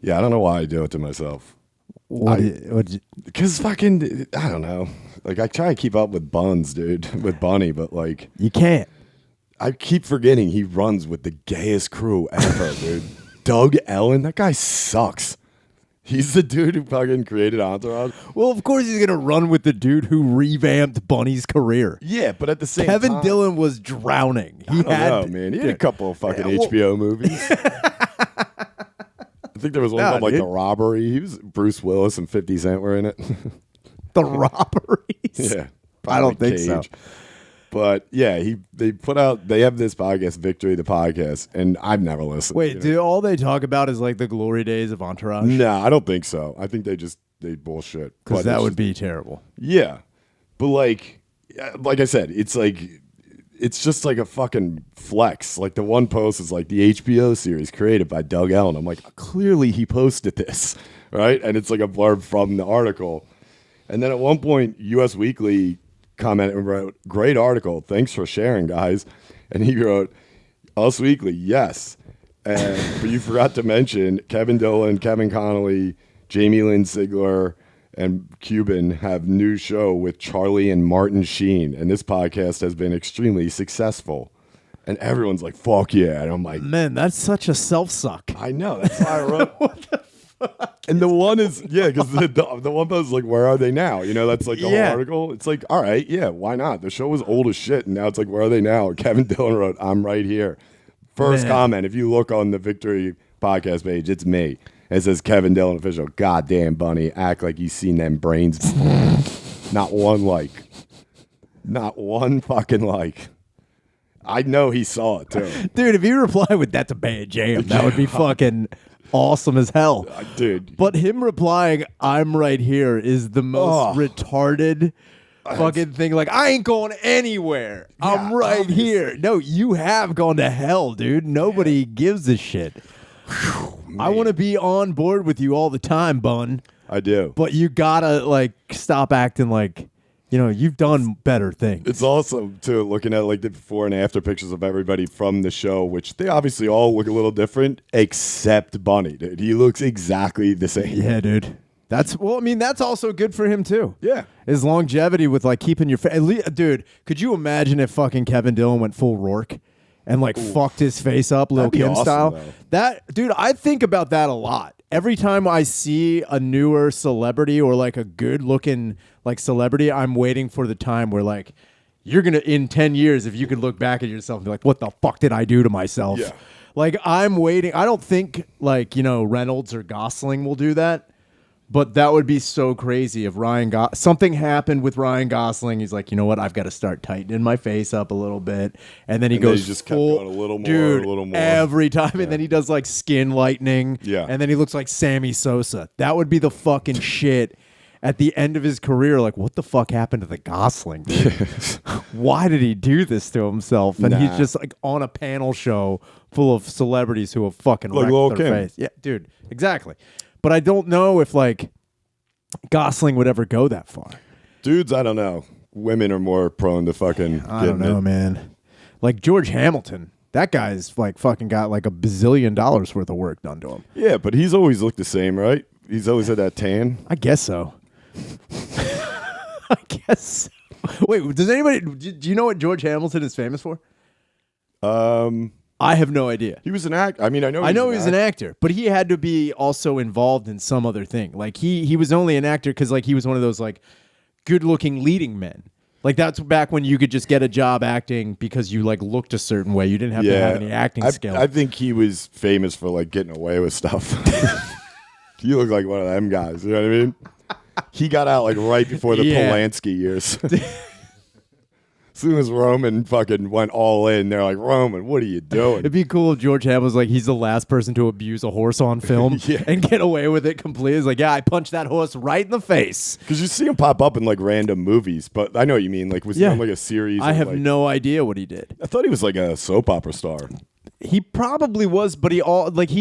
Yeah, I don't know why I do it to myself. Because fucking, I don't know. Like, I try to keep up with Buns, dude, with Bunny, but like... You can't. I keep forgetting he runs with the gayest crew ever, dude. Doug Ellen, that guy sucks. He's the dude who fucking created Entourage. Well, of course he's going to run with the dude who revamped Bunny's career. Yeah, but at the same Kevin time... Dillon was drowning. I don't know, man. He had a couple of fucking HBO movies. I think there was one called like The Robbery. He was Bruce Willis and 50 Cent were in it. The Robberies? Yeah. I don't think so. But yeah, they have this podcast, Victory the Podcast, and I've never listened. Wait, do all they talk about is like the glory days of Entourage? No, I don't think so. I think they bullshit. Because that would be terrible. Yeah. But like I said, it's just like a fucking flex. Like the one post is like the HBO series created by Doug Ellen. I'm like, clearly he posted this, right? And it's like a blurb from the article. And then at one point, US Weekly commented and wrote, "Great article. Thanks for sharing, guys." And he wrote, "Us Weekly, yes. But you forgot to mention Kevin Dillon, Kevin Connolly, Jamie Lynn Sigler, and Cuban have new show with Charlie and Martin Sheen. And this podcast has been extremely successful." And everyone's like, "Fuck yeah." And I'm like, man, that's such a self-suck. I know. That's why I wrote. What the fuck? And the one is, yeah, because the one post is like, "Where are they now?" You know, that's like the whole article. It's like, all right, yeah, why not? The show was old as shit, and now it's like, where are they now? Kevin Dillon wrote, "I'm right here." First comment, if you look on the Victory podcast page, it's me. It says Kevin Dillon official. "Goddamn, Bunny, act like you seen them brains before." Not one like. Not one fucking like. I know he saw it too. Dude, if you reply with "That's a bad jam," that would be fucking awesome as hell. Dude. But him replying, "I'm right here," is the most retarded fucking thing. Like, I ain't going anywhere. Yeah, I'm right here. No, you have gone to hell, dude. Nobody gives a shit. I want to be on board with you all the time, Bun. I do. But you gotta, like, stop acting like, you know, you've done better things. It's awesome, too, looking at, like, the before and after pictures of everybody from the show, which they obviously all look a little different, except Bunny, dude. He looks exactly the same. Yeah, dude. That's also good for him, too. Yeah. His longevity with, like, keeping your face. Dude, could you imagine if fucking Kevin Dillon went full Rourke and, like, fucked his face up Lil' Kim awesome, style? though. Dude, I think about that a lot. Every time I see a newer celebrity or like a good looking like celebrity, I'm waiting for the time where like you're going to, in 10 years, if you could look back at yourself and be like, what the fuck did I do to myself? Yeah. Like I'm waiting. I don't think like, you know, Reynolds or Gosling will do that. But that would be so crazy if something happened with Ryan Gosling. He's like, you know what? I've got to start tightening my face up a little bit. And then he goes just full, kept going a little more, dude, a little more. Every time. Yeah. And then he does like skin lightening. Yeah. And then he looks like Sammy Sosa. That would be the fucking shit at the end of his career. Like, what the fuck happened to the Gosling, dude? Why did he do this to himself? And he's just like on a panel show full of celebrities who have fucking like wrecked their face. Yeah, dude, exactly. But I don't know if like Gosling would ever go that far. Dudes, I don't know. Women are more prone to fucking. I don't know, man. Like George Hamilton, that guy's like fucking got like $1 bazillion worth of work done to him. Yeah, but he's always looked the same, right? He's always had that tan. I guess so. I guess so. Wait, does anybody? Do you know what George Hamilton is famous for? I have no idea. He was an actor. I mean, I know he was an actor, but he had to be also involved in some other thing. Like he was only an actor because like he was one of those like good-looking leading men. Like that's back when you could just get a job acting because you like looked a certain way. You didn't have to have any acting skill. I think he was famous for like getting away with stuff. He looked like one of them guys. You know what I mean? He got out like right before the Polanski years. As soon as Roman fucking went all in, they're like, "Roman, what are you doing?" It'd be cool if George Hamilton was like, he's the last person to abuse a horse on film and get away with it completely. It's like, yeah, I punched that horse right in the face. Because you see him pop up in like random movies, but I know what you mean. Like, was he on like a series? I have no idea what he did. I thought he was like a soap opera star. He probably was, but he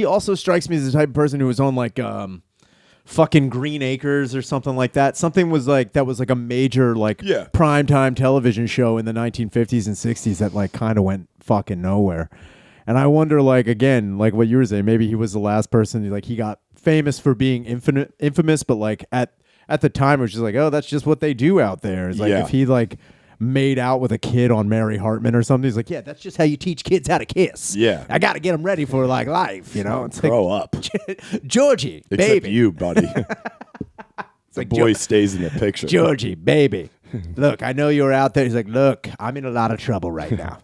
also strikes me as the type of person who was on like fucking Green Acres or something like that. Something was like that was like a major like primetime television show in the 1950s and 60s that like kind of went fucking nowhere. And I wonder, like, again, like what you were saying, maybe he was the last person, like he got famous for being infamous, but like at the time it was just like, oh, that's just what they do out there. It's like if he like made out with a kid on Mary Hartman or something, he's like, yeah, that's just how you teach kids how to kiss. Yeah. I got to get them ready for like life, you know. It's Grow like, up. Georgie, Except baby. you, buddy. The like, boy stays in the picture. Georgie, baby. Look, I know you're out there. He's like, look, I'm in a lot of trouble right now.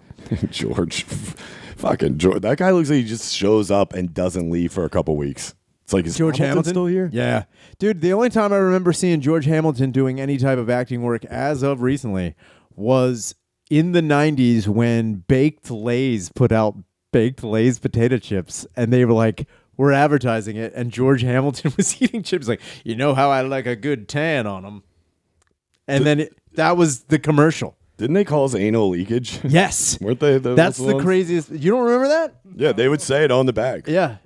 George. Fucking George. That guy looks like he just shows up and doesn't leave for a couple weeks. It's like, is George Hamilton still here? Yeah. Dude, the only time I remember seeing George Hamilton doing any type of acting work as of recently was in the 90s when Baked Lay's put out Baked Lay's potato chips, and they were like, we're advertising it, and George Hamilton was eating chips like, you know how I like a good tan on them. And then that was the commercial. Didn't they call us anal leakage? Yes. Weren't they? That's the craziest. You don't remember that? Yeah, they would say it on the bag. Yeah.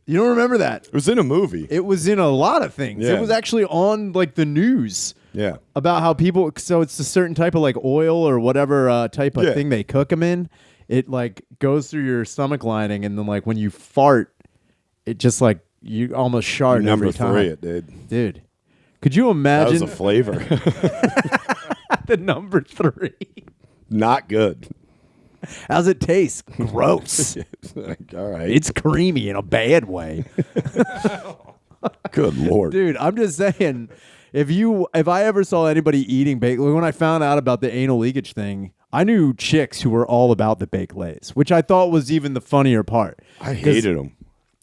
You don't remember that? It was in a movie. It was in a lot of things. Yeah. It was actually on like the news. Yeah. About how people, so it's a certain type of like oil or whatever type of thing they cook them in. It like goes through your stomach lining, and then like when you fart, it just like you almost shart Number every time. 3, it did. Dude, could you imagine? That was a flavor. The number 3. Not good. How's it taste? Gross. Like, all right. It's creamy in a bad way. Good Lord. Dude, I'm just saying, if I ever saw anybody eating baked, when I found out about the anal leakage thing, I knew chicks who were all about the baked lays, which I thought was even the funnier part. I hated them.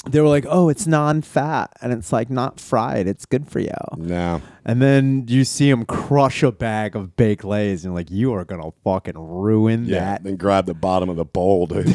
They were like, oh, it's non-fat, and it's like not fried. It's good for you. No. And then you see them crush a bag of baked lays, and like, you are going to fucking ruin that. Then grab the bottom of the bowl, dude.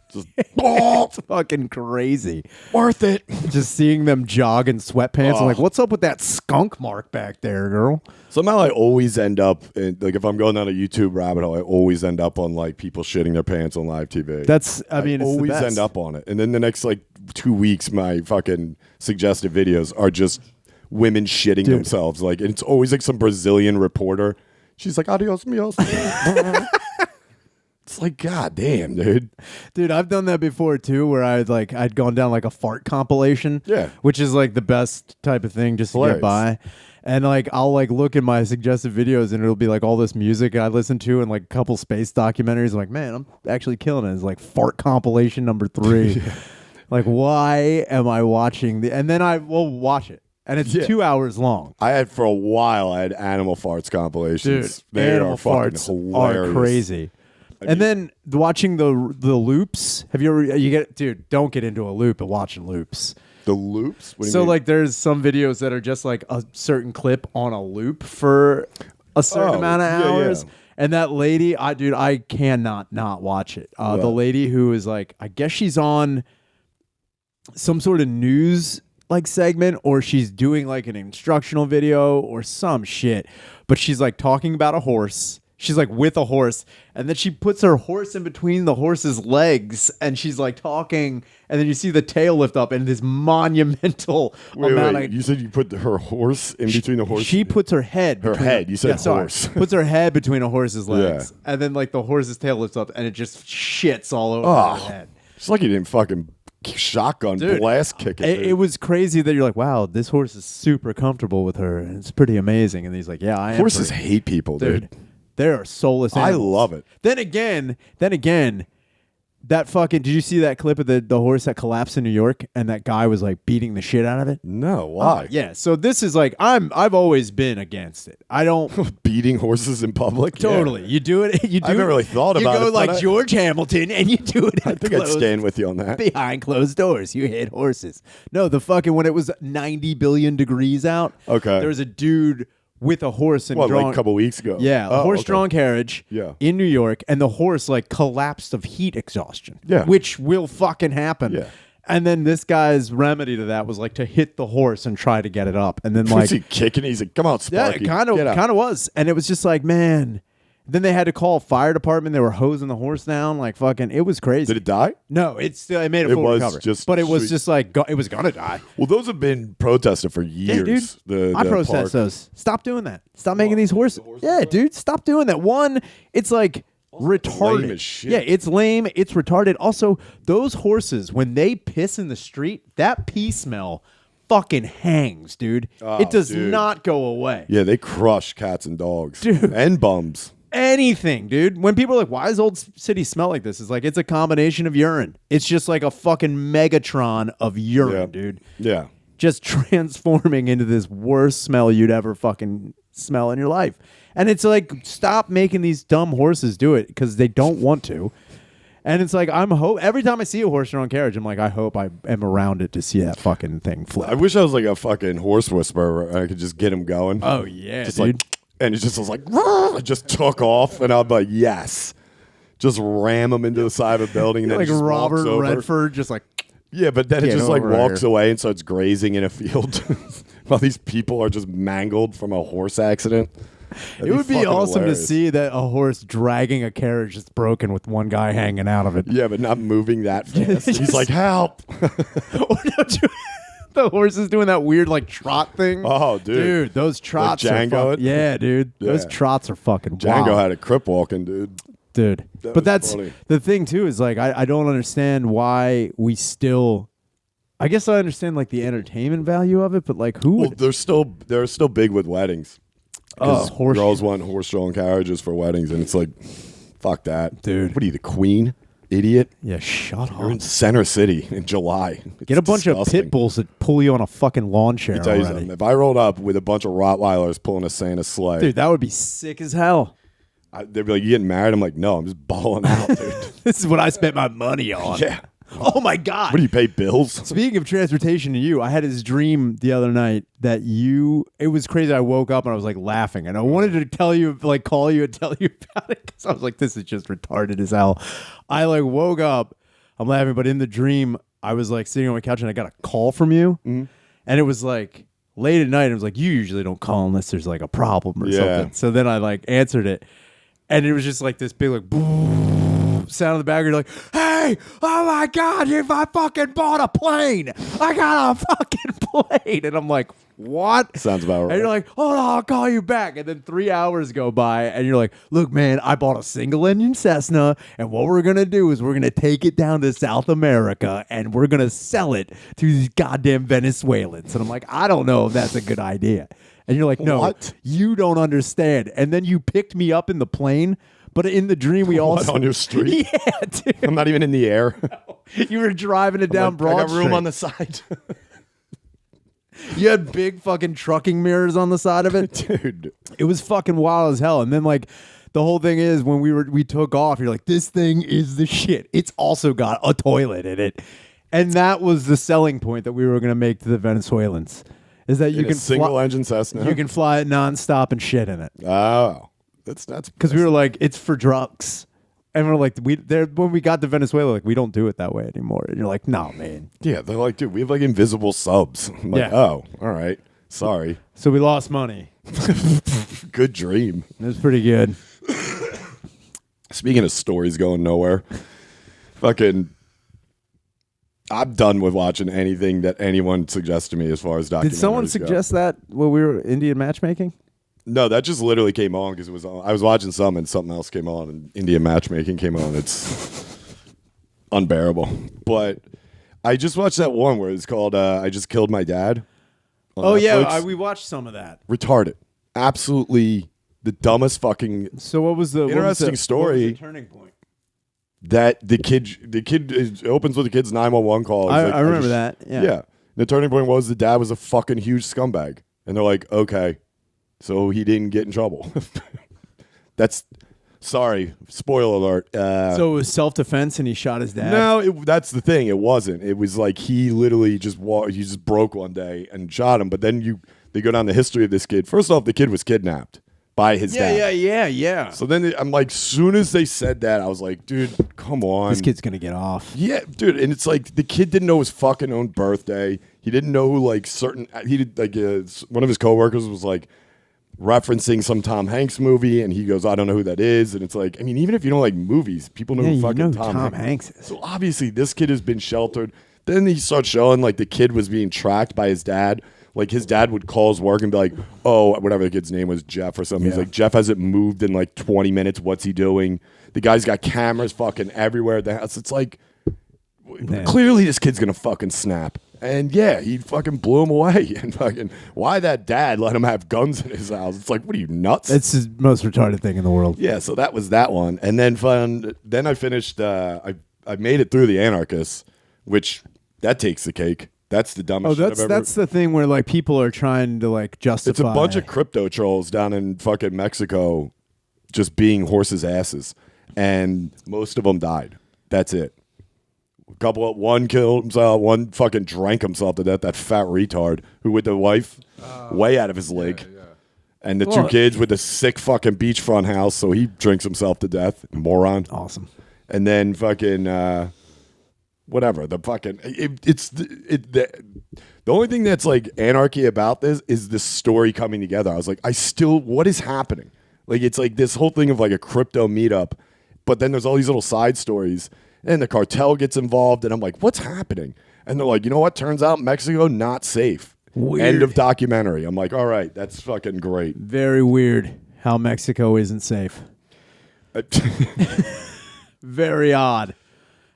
Just, It's fucking crazy. worth it. Just seeing them jog in sweatpants. I'm like, what's up with that skunk mark back there, girl? Somehow I always end up, like if I'm going down a YouTube rabbit hole, I always end up on like people shitting their pants on live TV. I mean, it's always the best. end up on it. And then the next like 2 weeks, my fucking suggested videos are just women shitting themselves. Like, and it's always like some Brazilian reporter. She's like, adios, mios. It's like, god damn, dude. Dude, I've done that before too, where I'd gone down like a fart compilation. Yeah. Which is like the best type of thing just to get by. And like I'll like look at my suggested videos and it'll be like all this music I listen to and like a couple space documentaries. I'm like, man, I'm actually killing it. It's like fart compilation number 3. Like, why am I watching and then I will watch it. And it's 2 hours long. For a while, I had animal farts compilations. Dude, They animal are fucking farts hilarious. are crazy. And then watching the loops. Have you ever dude, don't get into a loop and watching loops. The loops? What do you So mean? like there's some videos that are just like a certain clip on a loop for a certain amount of hours. Yeah. And that lady, I cannot not watch it. The lady who is like, I guess she's on some sort of news like segment, or she's doing like an instructional video or some shit. But she's like talking about a horse. She's like with a horse, and then she puts her horse in between the horse's legs, and she's like talking, and then you see the tail lift up, and this monumental amount of. You said you put her horse in between the horse. She puts her head. Her head. You said horse. Puts her head between a horse's legs, and then like the horse's tail lifts up, and it just shits all over her head. It's like you didn't fucking shotgun blast kick it. It was crazy that you're like, wow, this horse is super comfortable with her, and it's pretty amazing. And he's like, yeah, I am. Horses hate people, dude. They are soulless animals. I love it. Then again, that fucking, did you see that clip of the horse that collapsed in New York and that guy was like beating the shit out of it? No, why? Yeah, so this is like, I've always been against it. I don't. Beating horses in public? Totally. Yeah. You do it. I haven't really thought about it. You go like George Hamilton and you do it. I think I'd stand with you on that. Behind closed doors. You hit horses. No, the fucking, when it was 90 billion degrees out. Okay. There was a dude with a horse and like a couple weeks ago? Yeah, a horse-drawn carriage in New York, and the horse like collapsed of heat exhaustion. Yeah. Which will fucking happen. Yeah. And then this guy's remedy to that was like to hit the horse and try to get it up. And then Was like he kicking? He's like, come on, Sparky. yeah, it kind of was. And it was just like, man. Then they had to call a fire department. They were hosing the horse down. Like fucking, it was crazy. Did it die? No, it made a full recovery. But it was just like, it was gonna die. Well, those have been protested for years. Yeah, dude. I protest those. Stop doing that. Stop making these horses. Yeah, dude. Stop doing that. One, it's like retarded. Lame as shit. Yeah, it's lame. It's retarded. Also, those horses, when they piss in the street, that pee smell fucking hangs, dude. It does not go away. Yeah, they crush cats and dogs. Dude. And bums. Anything, dude. When people are like, why does Old City smell like this? It's like, it's a combination of urine. It's just like a fucking Megatron of urine, dude. Yeah. Just transforming into this worst smell you'd ever fucking smell in your life. And it's like, stop making these dumb horses do it because they don't want to. And it's like, every time I see a horse-drawn carriage, I'm like, I hope I am around it to see that fucking thing flip. I wish I was like a fucking horse whisperer. I could just get him going. Oh, yeah, just dude. Like, and it just was like, it just took off. And I'm like, yes. Just ram him into the side of a building. And then like just Robert walks over. Redford, just like... Yeah, but then it just like walks here. away and starts grazing in a field while these people are just mangled from a horse accident. It would be awesome to see that a horse dragging a carriage that's broken with one guy hanging out of it. Yeah, but not moving that fast. He's like, help. The horse is doing that weird like trot thing. Oh, dude. Those trots like are Django. yeah, dude. Yeah. Those trots are fucking Django wild. had a crip walking, dude. But that's funny. the thing too, is like I don't understand why we still, I guess I understand like the entertainment value of it, but like who Well, would they're still big with weddings. horse Girls want horse-drawn carriages for weddings, and it's like, fuck that. Dude. What are you, the queen? Idiot. Yeah, shut You're in up. Center City in July. It's Get a bunch disgusting. of pit bulls that pull you on a fucking lawn chair Let me tell you already. something. If I rolled up with a bunch of Rottweilers pulling a Santa sleigh, Dude, that would be sick as hell. they'd be like, you getting married? I'm like, no, I'm just balling out, dude. This is what I spent my money on. Yeah. Oh my God. What do you pay bills? Speaking of transportation to you, I had this dream the other night that it was crazy. I woke up and I was like laughing and I wanted to tell you, like call you and tell you about it because I was like, this is just retarded as hell. I like woke up, I'm laughing, but in the dream, I was like sitting on my couch and I got a call from you and it was like late at night. And it was like, you usually don't call unless there's like a problem or something. So then I like answered it and it was just like this big like boom sound in the background. You're like, hey, oh my God, I fucking bought a plane. I got a fucking plane. And I'm like, what? Sounds about right. And you're like, hold on, I'll call you back. And then 3 hours go by and you're like, look, man, I bought a single engine Cessna. And what we're going to do is we're going to take it down to South America and we're going to sell it to these goddamn Venezuelans. And I'm like, I don't know if that's a good idea. And you're like, no, What? you don't understand. And then you picked me up in the plane. But in the dream, we also on your street? Yeah, dude. I'm not even in the air. You were driving it down Broad I got room Street. on the side. You had big fucking trucking mirrors on the side of it. Dude. It was fucking wild as hell. And then like the whole thing is when we took off, you're like, this thing is the shit. It's also got a toilet in it. And that was the selling point that we were going to make to the Venezuelans. Is that you can single engine Cessna. You can fly it nonstop and shit in it. Oh. That's Because we were like, it's for drugs. And we're like, when we got to Venezuela, like, we don't do it that way anymore. And you're like, no, man. Yeah, they're like, dude, we have like invisible subs. I'm like, Yeah. oh, all right. Sorry. So we lost money. Good dream. It was pretty good. Speaking of stories going nowhere, fucking, I'm done with watching anything that anyone suggests to me as far as documentaries Did someone go. suggest that when we were Indian matchmaking? No, that just literally came on because it was on. I was watching some and something else came on and Indian matchmaking came on. It's unbearable. But I just watched that one where it's called I Just Killed My Dad. on Oh, yeah. Netflix. We watched some of that. Retarded. Absolutely the dumbest fucking So what was the Interesting story. What was the turning point? that the kid opens with the kid's 911 call. He's like, I remember just- that. Yeah. Yeah. The turning point was the dad was a fucking huge scumbag. And they're like, okay, so he didn't get in trouble. That's, sorry, spoiler alert. So it was self-defense and he shot his dad? No, that's the thing. It wasn't. It was like he literally just he just broke one day and shot him. But then they go down the history of this kid. First off, the kid was kidnapped by his dad. Yeah. So then I'm like, soon as they said that, I was like, dude, come on. This kid's going to get off. Yeah, dude, and it's like the kid didn't know his fucking own birthday. He didn't know who he did like one of his coworkers was like referencing some Tom Hanks movie, and he goes, I don't know who that is. And it's like, I mean, even if you don't like movies, people know who fucking Tom Hanks is. So obviously this kid has been sheltered. Then he starts showing like the kid was being tracked by his dad Like his dad would call his work and be like, "Oh, whatever the kid's name was, Jeff or something." He's like, "Jeff hasn't moved in like 20 minutes. What's he doing?" The guy's got cameras fucking everywhere at the house. It's like, clearly this kid's gonna fucking snap. And yeah, he fucking blew him away. And fucking, why that dad let him have guns in his house? It's like, what are you, nuts? It's the most retarded thing in the world. Yeah, so that was that one. And then I finished, I made it through The Anarchist, which that takes the cake. That's the dumbest shit I've ever... that's the thing where like people are trying to like justify. It's a bunch of crypto trolls down in fucking Mexico just being horses' asses. And most of them died. That's it. One killed himself, one fucking drank himself to death, that fat retard who with the wife way out of his league. Yeah. And the two kids with the sick fucking beachfront house, so he drinks himself to death. Moron. Awesome. And then fucking whatever. The fucking the only thing that's like anarchy about this is the story coming together. I was like, what is happening? Like it's like this whole thing of like a crypto meetup, but then there's all these little side stories. And the cartel gets involved, and I'm like, what's happening? And they're like, you know what? Turns out Mexico, not safe. Weird. End of documentary. I'm like, all right, that's fucking great. Very weird how Mexico isn't safe. Very odd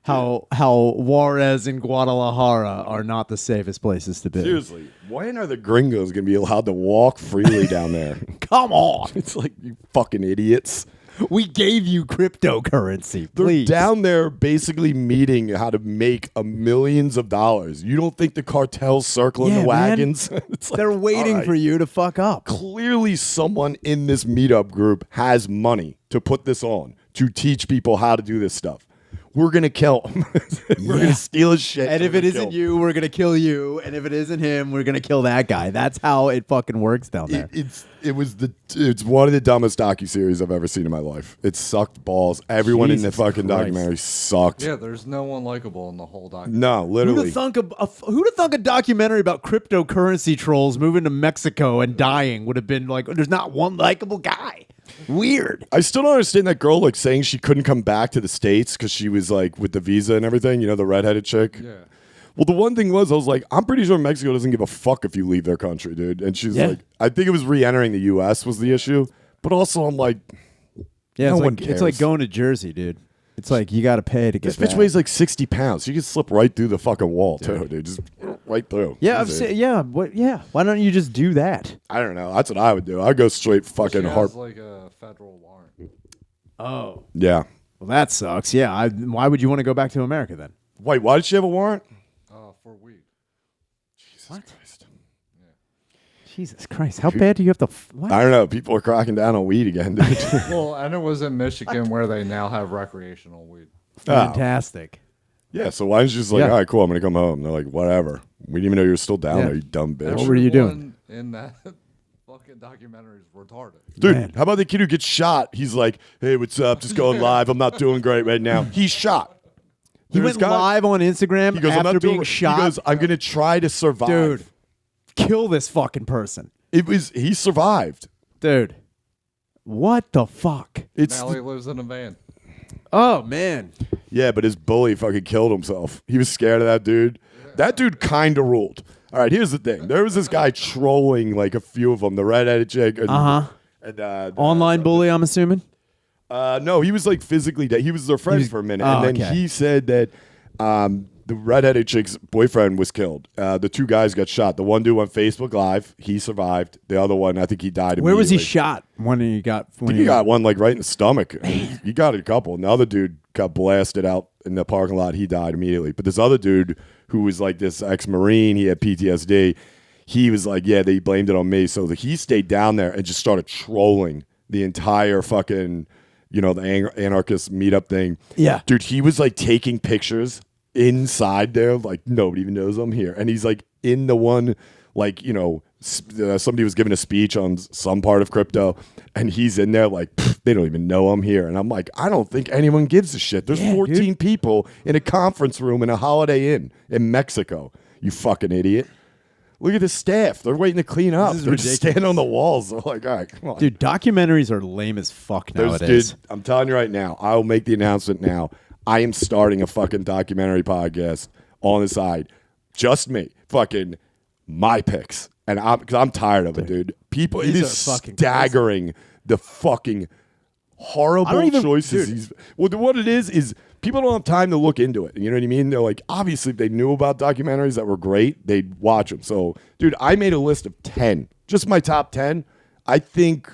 how Juarez and Guadalajara are not the safest places to be. Seriously, when are the gringos going to be allowed to walk freely down there? Come on. It's like, you fucking idiots. We gave you cryptocurrency. Please. They're down there basically meeting how to make millions of dollars. You don't think the cartel's circling the wagons? It's like, they're waiting for you to fuck up. Clearly someone in this meetup group has money to put this on, to teach people how to do this stuff. We're going to kill him. We're going to steal his shit. And if it isn't you, we're going to kill you. And if it isn't him, we're going to kill that guy. That's how it fucking works down there. It's one of the dumbest docuseries I've ever seen in my life. It sucked balls. Everyone in the fucking documentary sucked. Yeah, there's no one likable in the whole documentary. No, literally. Who'd have thunk a documentary about cryptocurrency trolls moving to Mexico and dying would have been like, there's not one likable guy. Weird. I still don't understand that girl like saying she couldn't come back to the States because she was like with the visa and everything, you know, the redheaded chick. Yeah. Well, the one thing was, I was like, I'm pretty sure Mexico doesn't give a fuck if you leave their country, dude. And she's like, I think it was re-entering the U.S. was the issue. But also, I'm like, no one cares. It's like going to Jersey, dude. It's like you got to pay to get this bitch back. weighs like 60 pounds. She can slip right through the fucking wall, too, dude. Just right through. Yeah, why don't you just do that? I don't know. That's what I would do. I'd go straight fucking hard. Like a federal warrant. Oh. Yeah. Well, that sucks. Yeah. Why would you want to go back to America then? Wait, why did she have a warrant? For weed. Jesus Christ. Yeah. Jesus Christ. How bad do you have to... What? I don't know. People are cracking down on weed again, dude. Well, and it was in Michigan where they now have recreational weed. Fantastic. Yeah, so why didn't you just like, all right, cool, I'm going to come home. They're like, whatever. We didn't even know you were still down there, you dumb bitch. What were you doing? In that fucking documentary is retarded. Dude, Man. how about the kid who gets shot? He's like, hey, what's up? Just going live. I'm not doing great right now. He's shot. He went live on Instagram after being shot. He goes, I'm going to try to survive. Dude, kill this fucking person. He survived. Dude, what the fuck? Now he lives in a van. Oh, man. Yeah, but his bully fucking killed himself. He was scared of that dude. Yeah. That dude kind of ruled. All right, here's the thing. There was this guy trolling like a few of them, the redheaded chick. And, online bully, I'm assuming? No, he was like physically dead. He was their friend for a minute. And then he said that the redheaded chick's boyfriend was killed. The two guys got shot. The one dude went Facebook Live. He survived. The other one, I think he died immediately. Where was he shot? He got one like right in the stomach. He got a couple. And the other dude got blasted out in the parking lot. He died immediately. But this other dude who was like this ex-Marine, he had PTSD. He was like, yeah, they blamed it on me. So he stayed down there and just started trolling the entire fucking, the anarchist meetup thing. Yeah. Dude, he was like taking pictures inside there, like nobody even knows I'm here. And he's like in the one, like, somebody was giving a speech on some part of crypto and he's in there like, they don't even know I'm here. And I'm like, I don't think anyone gives a shit. There's 14 people in a conference room in a Holiday Inn in Mexico. You fucking idiot. Look at the staff. They're waiting to clean up. They're just standing on the walls. They're like, all right, come on. Dude, documentaries are lame as fuck nowadays. Dude, I'm telling you right now, I'll make the announcement now. I am starting a fucking documentary podcast on the side. Just me. Fucking my picks. and because I'm tired of it, dude. People, it These is are fucking staggering the fucking horrible choices. Well, what it is people don't have time to look into it. You know what I mean? They're like, obviously, if they knew about documentaries that were great, they'd watch them. So, dude, I made a list of 10, just my top 10. I think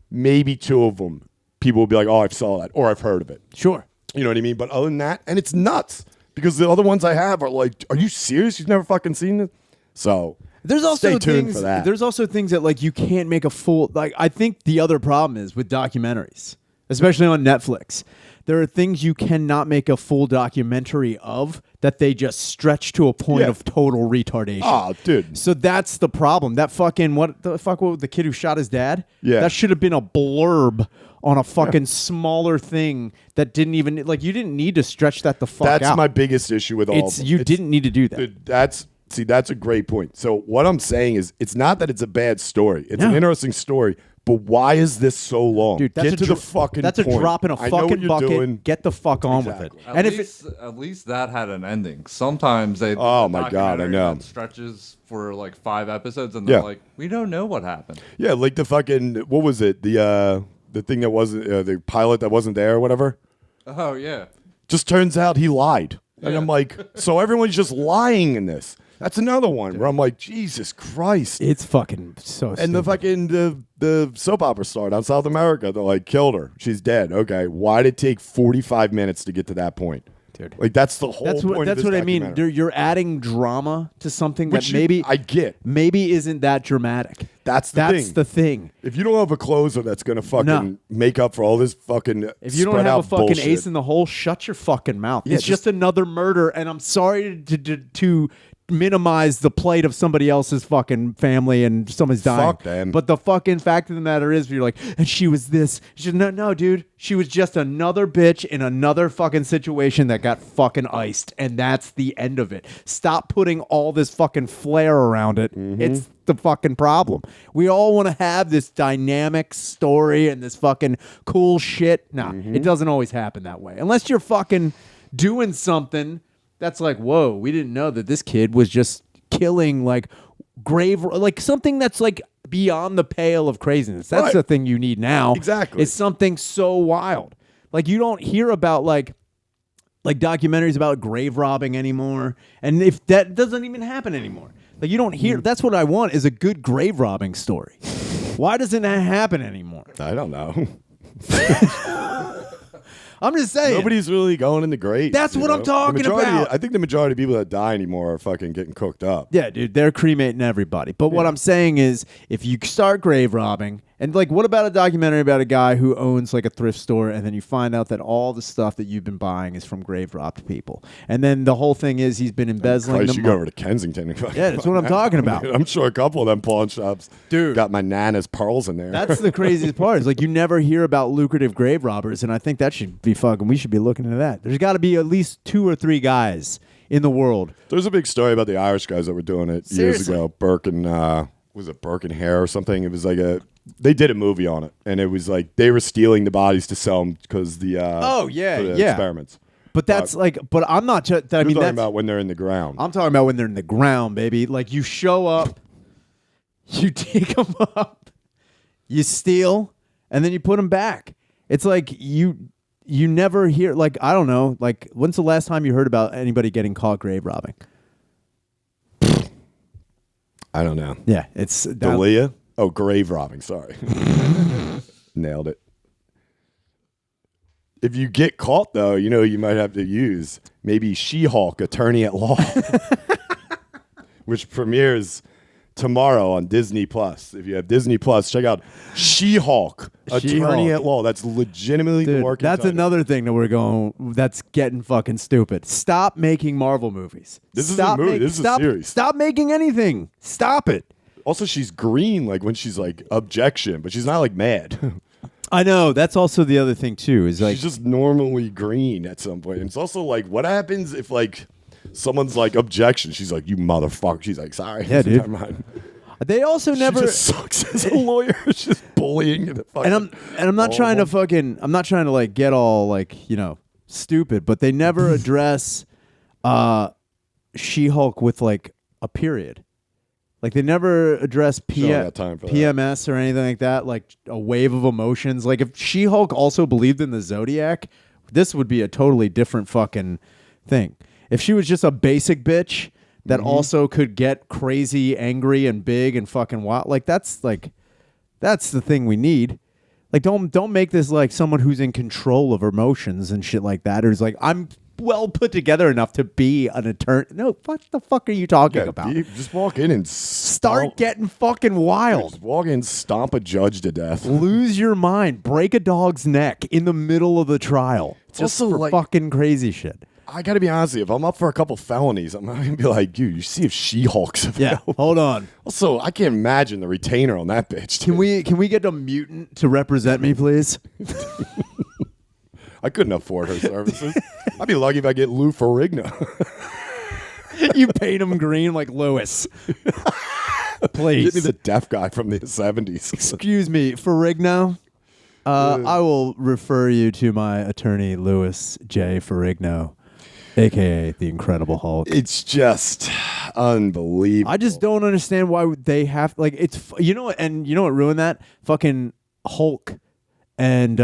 maybe 2 of them, people will be like, oh, I saw that, or I've heard of it. Sure. You know what I mean? But other than that, and it's nuts because the other ones I have are like, are you serious? You've never fucking seen it? So There's also stay tuned things, for that. There's also things that like you can't make a full like. I think the other problem is with documentaries, especially on Netflix. There are things you cannot make a full documentary of that they just stretch to a point of total retardation. Oh, dude. So that's the problem. That fucking what the kid who shot his dad? Yeah. That should have been a blurb on a fucking smaller thing that didn't even like you didn't need to stretch that the fuck out. That's my biggest issue with all of them. You didn't need to do that. Dude, that's a great point. So what I'm saying is it's not that it's a bad story. It's an interesting story. But why is this so long? Dude, Get to the fucking That's point. a drop in a I know what fucking you're bucket. doing. Get the fuck on with it. At least that had an ending. Sometimes they Oh my God, I know. stretches for like 5 episodes and they're like, we don't know what happened. Yeah, like the fucking what was it? The thing that wasn't the pilot that wasn't there or whatever. Oh yeah. Just turns out he lied. And I'm like, so everyone's just lying in this. That's another one where I'm like, Jesus Christ. It's fucking so And the fucking the soap opera star down South America, they're like, killed her. She's dead. Okay. Why did it take 45 minutes to get to that point? Dude. Like that's the whole point. That's of this what I mean. documentary. You're adding drama to something Which that maybe I get. maybe isn't that dramatic. That's the thing. If you don't have a closer that's gonna fucking make up for all this fucking If you don't spread have a out fucking bullshit. ace in the hole, shut your fucking mouth. Yeah, it's just another murder, and I'm sorry to minimize the plight of somebody else's fucking family and somebody's dying. Fuck them. But the fucking fact of the matter is, you're like, and she was this. No, dude. She was just another bitch in another fucking situation that got fucking iced, and that's the end of it. Stop putting all this fucking flair around it. It's the fucking problem. We all want to have this dynamic story and this fucking cool shit. Nah, it doesn't always happen that way. Unless you're fucking doing something that's like, whoa, we didn't know that this kid was just killing like something that's like beyond the pale of craziness. That's the thing you need now. Exactly. It's something so wild. Like you don't hear about like documentaries about grave robbing anymore. And if that doesn't even happen anymore. Like you don't hear, that's what I want is a good grave robbing story. Why doesn't that happen anymore? I don't know. I'm just saying. Nobody's really going in the grave. That's what I'm talking about. I think the majority of people that die anymore are fucking getting cooked up. Yeah, dude, they're cremating everybody. But what I'm saying is, if you start grave robbing, and like, what about a documentary about a guy who owns like a thrift store, and then you find out that all the stuff that you've been buying is from grave robbed people, and then the whole thing is he's been embezzling. Christ, you go over to Kensington. And yeah, that's what I'm talking about. I'm sure a couple of them pawn shops, dude, got my Nana's pearls in there. That's the craziest part. Is like you never hear about lucrative grave robbers, and I think that should be fucking. We should be looking into that. There's got to be at least 2 or 3 guys in the world. There's a big story about the Irish guys that were doing it years ago. Birkin, was it Birkin hair or something? It was like they did a movie on it, and it was like they were stealing the bodies to sell them because the experiments. But that's but I'm not. I mean, talking about when they're in the ground. I'm talking about when they're in the ground, baby. Like you show up, you take them up, you steal, and then you put them back. It's like you never hear. Like I don't know. Like when's the last time you heard about anybody getting caught grave robbing? I don't know. Yeah, it's Dalia. Oh, grave robbing. Sorry. Nailed it. If you get caught, though, you might have to use maybe She-Hulk, Attorney at Law, which premieres tomorrow on Disney Plus. If you have Disney Plus, check out She-Hulk, Attorney at Law. That's legitimately the working That's title. another thing that that's getting fucking stupid. Stop making Marvel movies. This is a movie. This is a series. Stop making anything. Stop it. Also, she's green, like when she's like objection, but she's not like mad. I know. That's also the other thing too. Is like she's just normally green at some point. And it's also like, what happens if like someone's like objection? She's like, you motherfucker. She's like, sorry. Yeah, dude. Never mind. They also never. She just sucks as a lawyer. She's just bullying the fucking. And I'm not trying to fucking. I'm not trying to like get all like stupid, but they never address She-Hulk with like a period. Like they never address Sure, I got time for that. PMS or anything like that, like a wave of emotions. Like if She-Hulk also believed in the Zodiac, this would be a totally different fucking thing. If she was just a basic bitch that also could get crazy, angry, and big and fucking wild, that's the thing we need. Like don't make this like someone who's in control of emotions and shit like that, or is like, I'm well put together enough to be an attorney. No, what the fuck are you talking about? Just walk in and Start getting fucking wild. Just walk in, stomp a judge to death. Lose your mind. Break a dog's neck in the middle of the trial. Just also for like- fucking crazy shit. I gotta be honest with you. If I'm up for a couple felonies, I'm not gonna be like, dude, you see if She-Hulk's available. Hold on. Also, I can't imagine the retainer on that bitch. Can we get a mutant to represent me, please? I couldn't afford her services. I'd be lucky if I get Lou Ferrigno. You paint him green like Lewis. Please. Give me the deaf guy from the 70s. Excuse me, Ferrigno. I will refer you to my attorney, Louis J. Ferrigno, a.k.a. the Incredible Hulk. It's just unbelievable. I just don't understand why they have you know what ruined that? Fucking Hulk and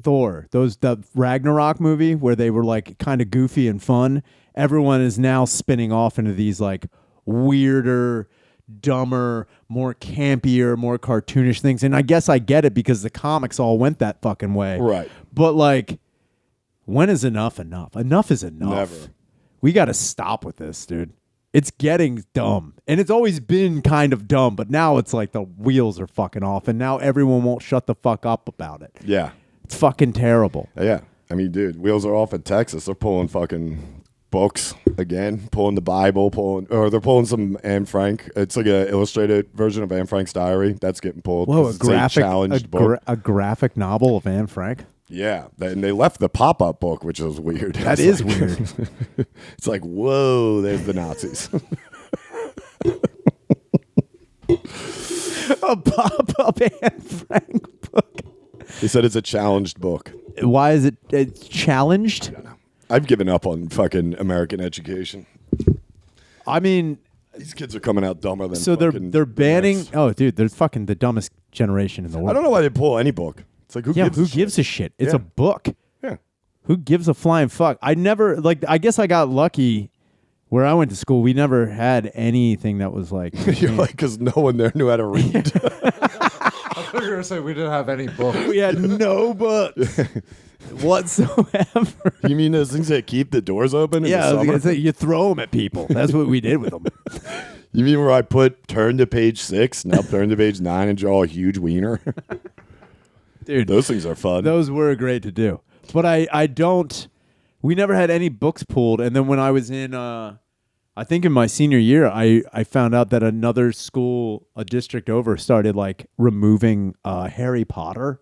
Thor. The Ragnarok movie where they were like kind of goofy and fun. Everyone is now spinning off into these like weirder, dumber, more campier, more cartoonish things. And I guess I get it because the comics all went that fucking way. Right. But like, when is enough enough? Enough is enough. Never. We got to stop with this, dude. It's getting dumb. And it's always been kind of dumb, but now it's like the wheels are fucking off and now everyone won't shut the fuck up about it. Yeah. It's fucking terrible. Yeah. I mean, dude, wheels are off in Texas. They're pulling fucking books again, pulling the Bible, they're pulling some Anne Frank. It's like an illustrated version of Anne Frank's diary. That's getting pulled. Whoa, It's a challenged book. A graphic novel of Anne Frank? Yeah, and they left the pop-up book, which is weird. That is weird. It's like, whoa, there's the Nazis. A pop-up Anne Frank book. They said it's a challenged book. Why is it challenged? I don't know. I've given up on fucking American education. I mean, These kids are coming out dumber than so fucking they're banning. nuts. Oh, dude, they're fucking the dumbest generation in the world. I don't know why they pull any book. It's like, who gives a shit? It's Yeah. a book. Yeah. Who gives a flying fuck? I never I guess I got lucky where I went to school. We never had anything that was like. You're like, because no one there knew how to read. I thought you were going to say we didn't have any books. We had no books whatsoever. You mean those things that keep the doors open in Yeah, I the was summer? gonna say, you throw them at people. That's what we did with them. You mean where I put turn to page 6, now turn to page 9 and draw a huge wiener? Dude, Those things are fun. those were great to do. But I don't. We never had any books pulled. And then when I was in, I think in my senior year, I found out that another school, a district over, started like removing Harry Potter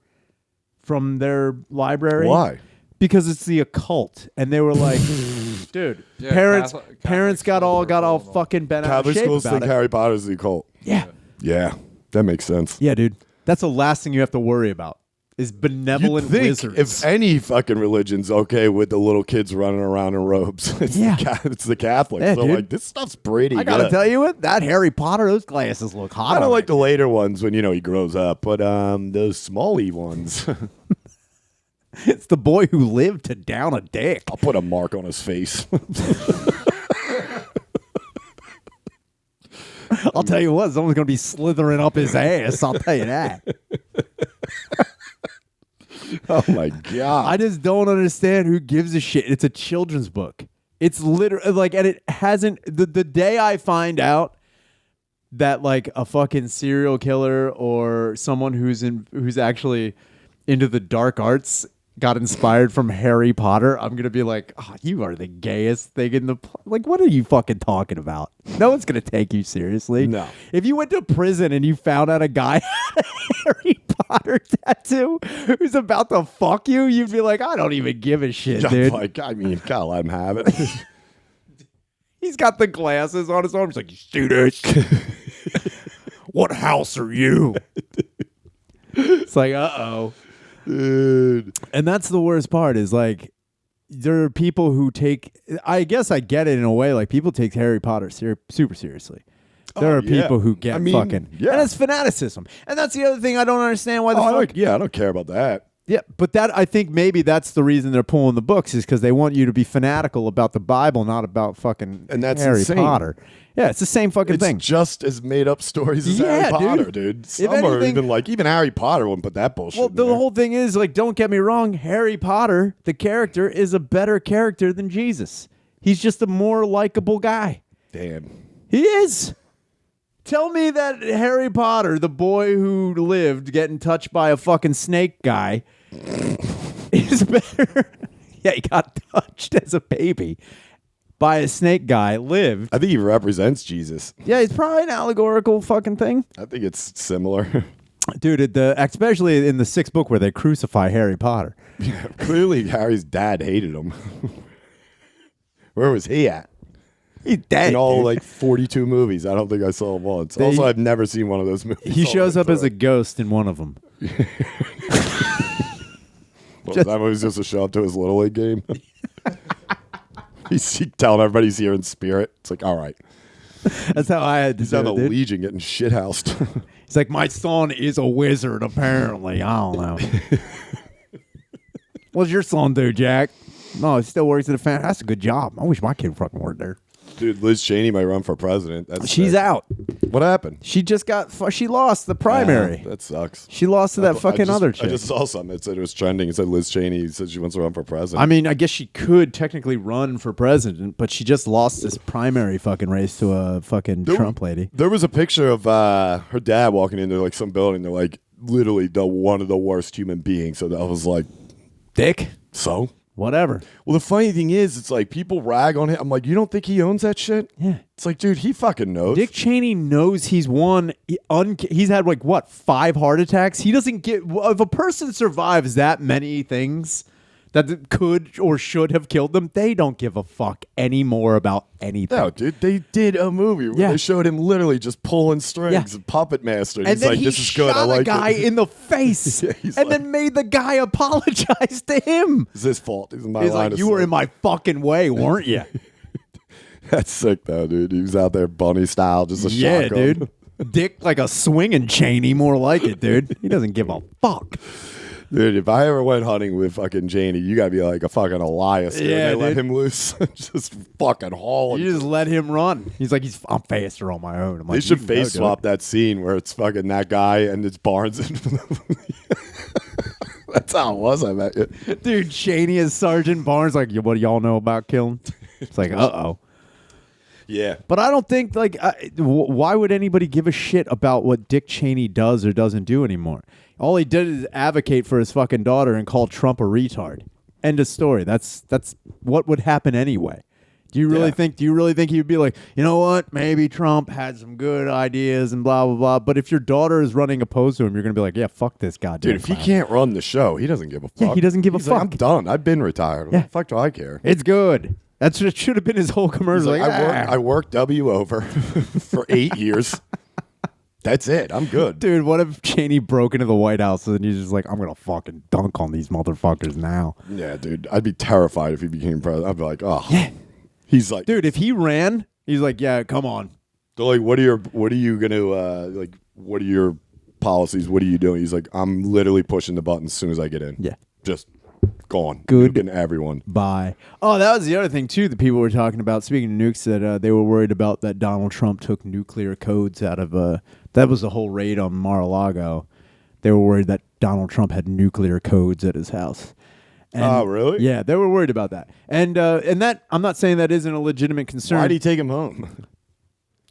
from their library. Why? Because it's the occult, and they were like, dude, Yeah, parents Catholic got all schools are fucking bent out of Catholic shape schools about think it. Harry Potter's the occult. Yeah, Yeah, that makes sense. yeah, dude. That's the last thing you have to worry about is benevolent You'd think wizards. if any fucking religion's okay with the little kids running around in robes, it's, Yeah. it's the Catholics. Yeah, so dude. like, this stuff's pretty I gotta good. tell you what, that Harry Potter, those glasses look hot. I on don't like him. the later ones when, he grows up, but those smally ones, It's the boy who lived to down a dick. I'll put a mark on his face. I'll tell you what, someone's gonna be slithering up his ass. I'll tell you that. Oh my God. I just don't understand who gives a shit. It's a children's book. It's literally like, and it hasn't. The day I find out that like a fucking serial killer or someone who's actually into the dark arts got inspired from Harry Potter, I'm gonna be like, oh, you are the gayest thing in the like. What are you fucking talking about? No one's gonna take you seriously. No. If you went to prison and you found out a guy had a Harry Potter tattoo who's about to fuck you, you'd be like, I don't even give a shit, dude. Like, I mean, gotta let him have it. He's got the glasses on his arm. He's like, you see this? What house are you? It's like, uh-oh. Dude. And that's the worst part is like, there are people who take, I guess I get it in a way, like people take Harry Potter super seriously. There are yeah. people who get I mean, fucking, yeah. and it's fanaticism, and that's the other thing I don't understand why the I fuck. don't care about that. Yeah, but that I think maybe that's the reason they're pulling the books is because they want you to be fanatical about the Bible, not about fucking And that's Harry insane. Potter. Yeah, it's the same fucking It's thing. just as made up stories as Yeah, Harry Potter, dude. dude. If Some are anything- even like, even Harry Potter wouldn't put that bullshit Well, in the there. whole thing is like, don't get me wrong, Harry Potter, the character, is a better character than Jesus. He's just a more likable guy. Damn. He is. Tell me that Harry Potter, the boy who lived getting touched by a fucking snake guy, is better. Yeah, he got touched as a baby by a snake guy, lived. I think he represents Jesus. Yeah, it's probably an allegorical fucking thing. I think it's similar. Dude, especially in the 6th book where they crucify Harry Potter. Clearly, Harry's dad hated him. Where was he at? He's dead. In all dude. like 42 movies. I don't think I saw him once. Also, I've never seen one of those movies. He all shows the up as a time. ghost in one of them. What, that was just a show up to his Little League game. He's telling everybody he's here in spirit. It's like, all right. That's how I had to He's do on the it, dude. Legion getting shithoused. He's like, my son is a wizard, apparently. I don't know. What's your son do, Jack? No, he still works at a fan. That's a good job. I wish my kid fucking worked there. Dude, Liz Cheney might run for president. She's out. What happened? She just she lost the primary. That sucks. She lost to that fucking other chick. I just saw something that said it was trending. It said Liz Cheney said she wants to run for president. I mean, I guess she could technically run for president, but she just lost this primary fucking race to a fucking Trump lady. There was a picture of her dad walking into like some building. They're like literally one of the worst human beings. So that was like, Dick. so? Whatever. Well, the funny thing is, it's like people rag on him. I'm like, you don't think he owns that shit? Yeah. It's like, dude, he fucking knows. Dick Cheney knows he's won. He's had like what 5 heart attacks. He doesn't get if a person survives that many things that could or should have killed them. They don't give a fuck anymore about anything. No, dude, they did a movie where Yeah. they showed him literally just pulling strings Yeah. and puppet master. And And he's then like, he this is good. I shot like a guy it. in the face, Yeah, he's and like- then made the guy apologize to him. It's his fault. He's my He's line like, of "You were sight." in my fucking way, weren't you?" That's sick, though, dude. He was out there bunny style, just a Yeah, shotgun. dude. Dick like a swinging Cheney, more like it, dude. He doesn't give a fuck. Dude, if I ever went hunting with fucking Cheney, you gotta be like a fucking Elias. Dude. Yeah, They let dude. him loose, just fucking hauling. You just let him run. He's like, I'm faster on my own. I'm like, They should "You can go face do swap that scene where it's fucking that guy and it's Barnes. That's how it was. I bet you. it." Dude, Cheney is Sergeant Barnes. Like, what do y'all know about killing? It's like, uh-oh. Yeah. But I don't think, like, why would anybody give a shit about what Dick Cheney does or doesn't do anymore? All he did is advocate for his fucking daughter and call Trump a retard. End of story. That's what would happen anyway. Do you really think he would be like, you know what? Maybe Trump had some good ideas and blah, blah, blah. But if your daughter is running opposed to him, you're going to be like, yeah, fuck this goddamn Dude, if he clown. can't run the show, he doesn't give a fuck. Yeah, he doesn't give a He's like, fuck. I'm done. I've been retired. Yeah. What the fuck do I care? It's good. That's what it should have been his whole He's commercial. like, Like, I worked W over for 8 years. That's it. I'm good. Dude, what if Cheney broke into the White House and he's just like, I'm going to fucking dunk on these motherfuckers now. Yeah, dude. I'd be terrified if he became president. I'd be like, oh. He's like, Dude, if he ran, he's like, yeah, come on. they're like, what are you gonna like? What are your policies? What are you doing? He's like, I'm literally pushing the button as soon as I get in. Yeah. Just gone. Good. Nuking everyone. Bye. Oh, that was the other thing, too, that people were talking about. Speaking of nukes, that they were worried about that Donald Trump took nuclear codes out of, that was the whole raid on Mar-a-Lago. They were worried that Donald Trump had nuclear codes at his house. And, Oh, really? Yeah, they were worried about that. And that, I'm not saying that isn't a legitimate concern. Why'd he take him home?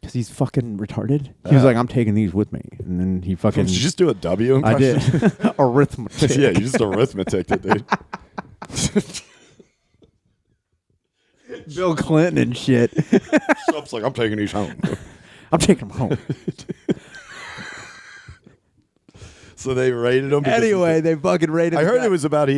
Because he's fucking retarded. He was like, I'm taking these with me. And then he fucking... Did you just do a W I impression? did. Arithmetic. Yeah, you just arithmetic it, dude. Bill Clinton and shit. Trump's like, I'm taking these home. I'm taking them home. So they raided him. because- Anyway, they fucking raided I the heard guy. it was about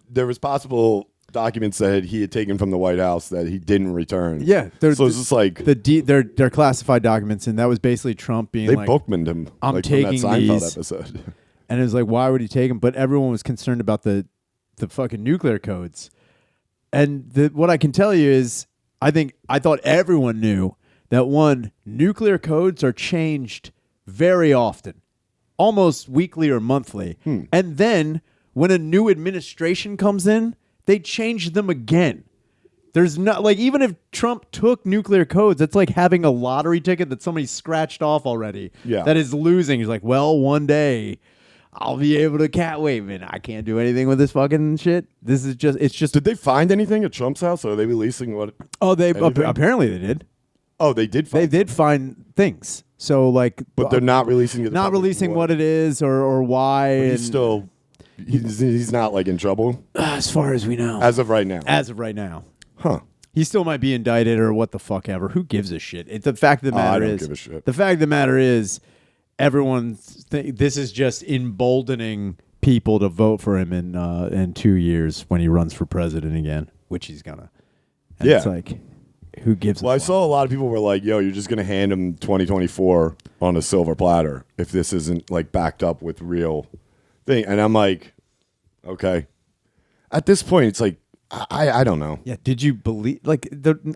there was possible documents that he had taken from the White House that he didn't return. Yeah, So it's just like they're classified documents, and that was basically Trump being they like, bookmaned him. I'm like, taking from that Seinfeld these. episode. and it was like, why would he take them? But everyone was concerned about the fucking nuclear codes. And what I can tell you is, I thought everyone knew that one, nuclear codes are changed very often, almost weekly or monthly. And then when a new administration comes in, they change them again. There's not like, even if Trump took nuclear codes, that's like having a lottery ticket that somebody scratched off already. Yeah. That is losing. He's like, well, one day I'll be able to cat wave and I can't do anything with this fucking shit. This is just, it's just. Did they find anything at Trump's house? Or are they releasing what? Oh, they anything? Apparently they did. Oh, they did find They did find things. So like, But they're not releasing it. not releasing what it is or why. But and, he's not like in trouble as far as we know. as of right now. As of right now. Huh. He still might be indicted or what the fuck ever. Who gives a shit? It's the fact of the matter I don't is, give a shit. The fact of the matter is, this is just emboldening people to vote for him in 2 years when he runs for president again, which he's gonna. And Yeah. It's like, who gives a Well, I fuck? saw a lot of people were like, yo, you're just going to hand him 2024 on a silver platter if this isn't like backed up with real thing. And I'm like, okay. At this point, it's like, I don't know. Yeah, did you believe? Like,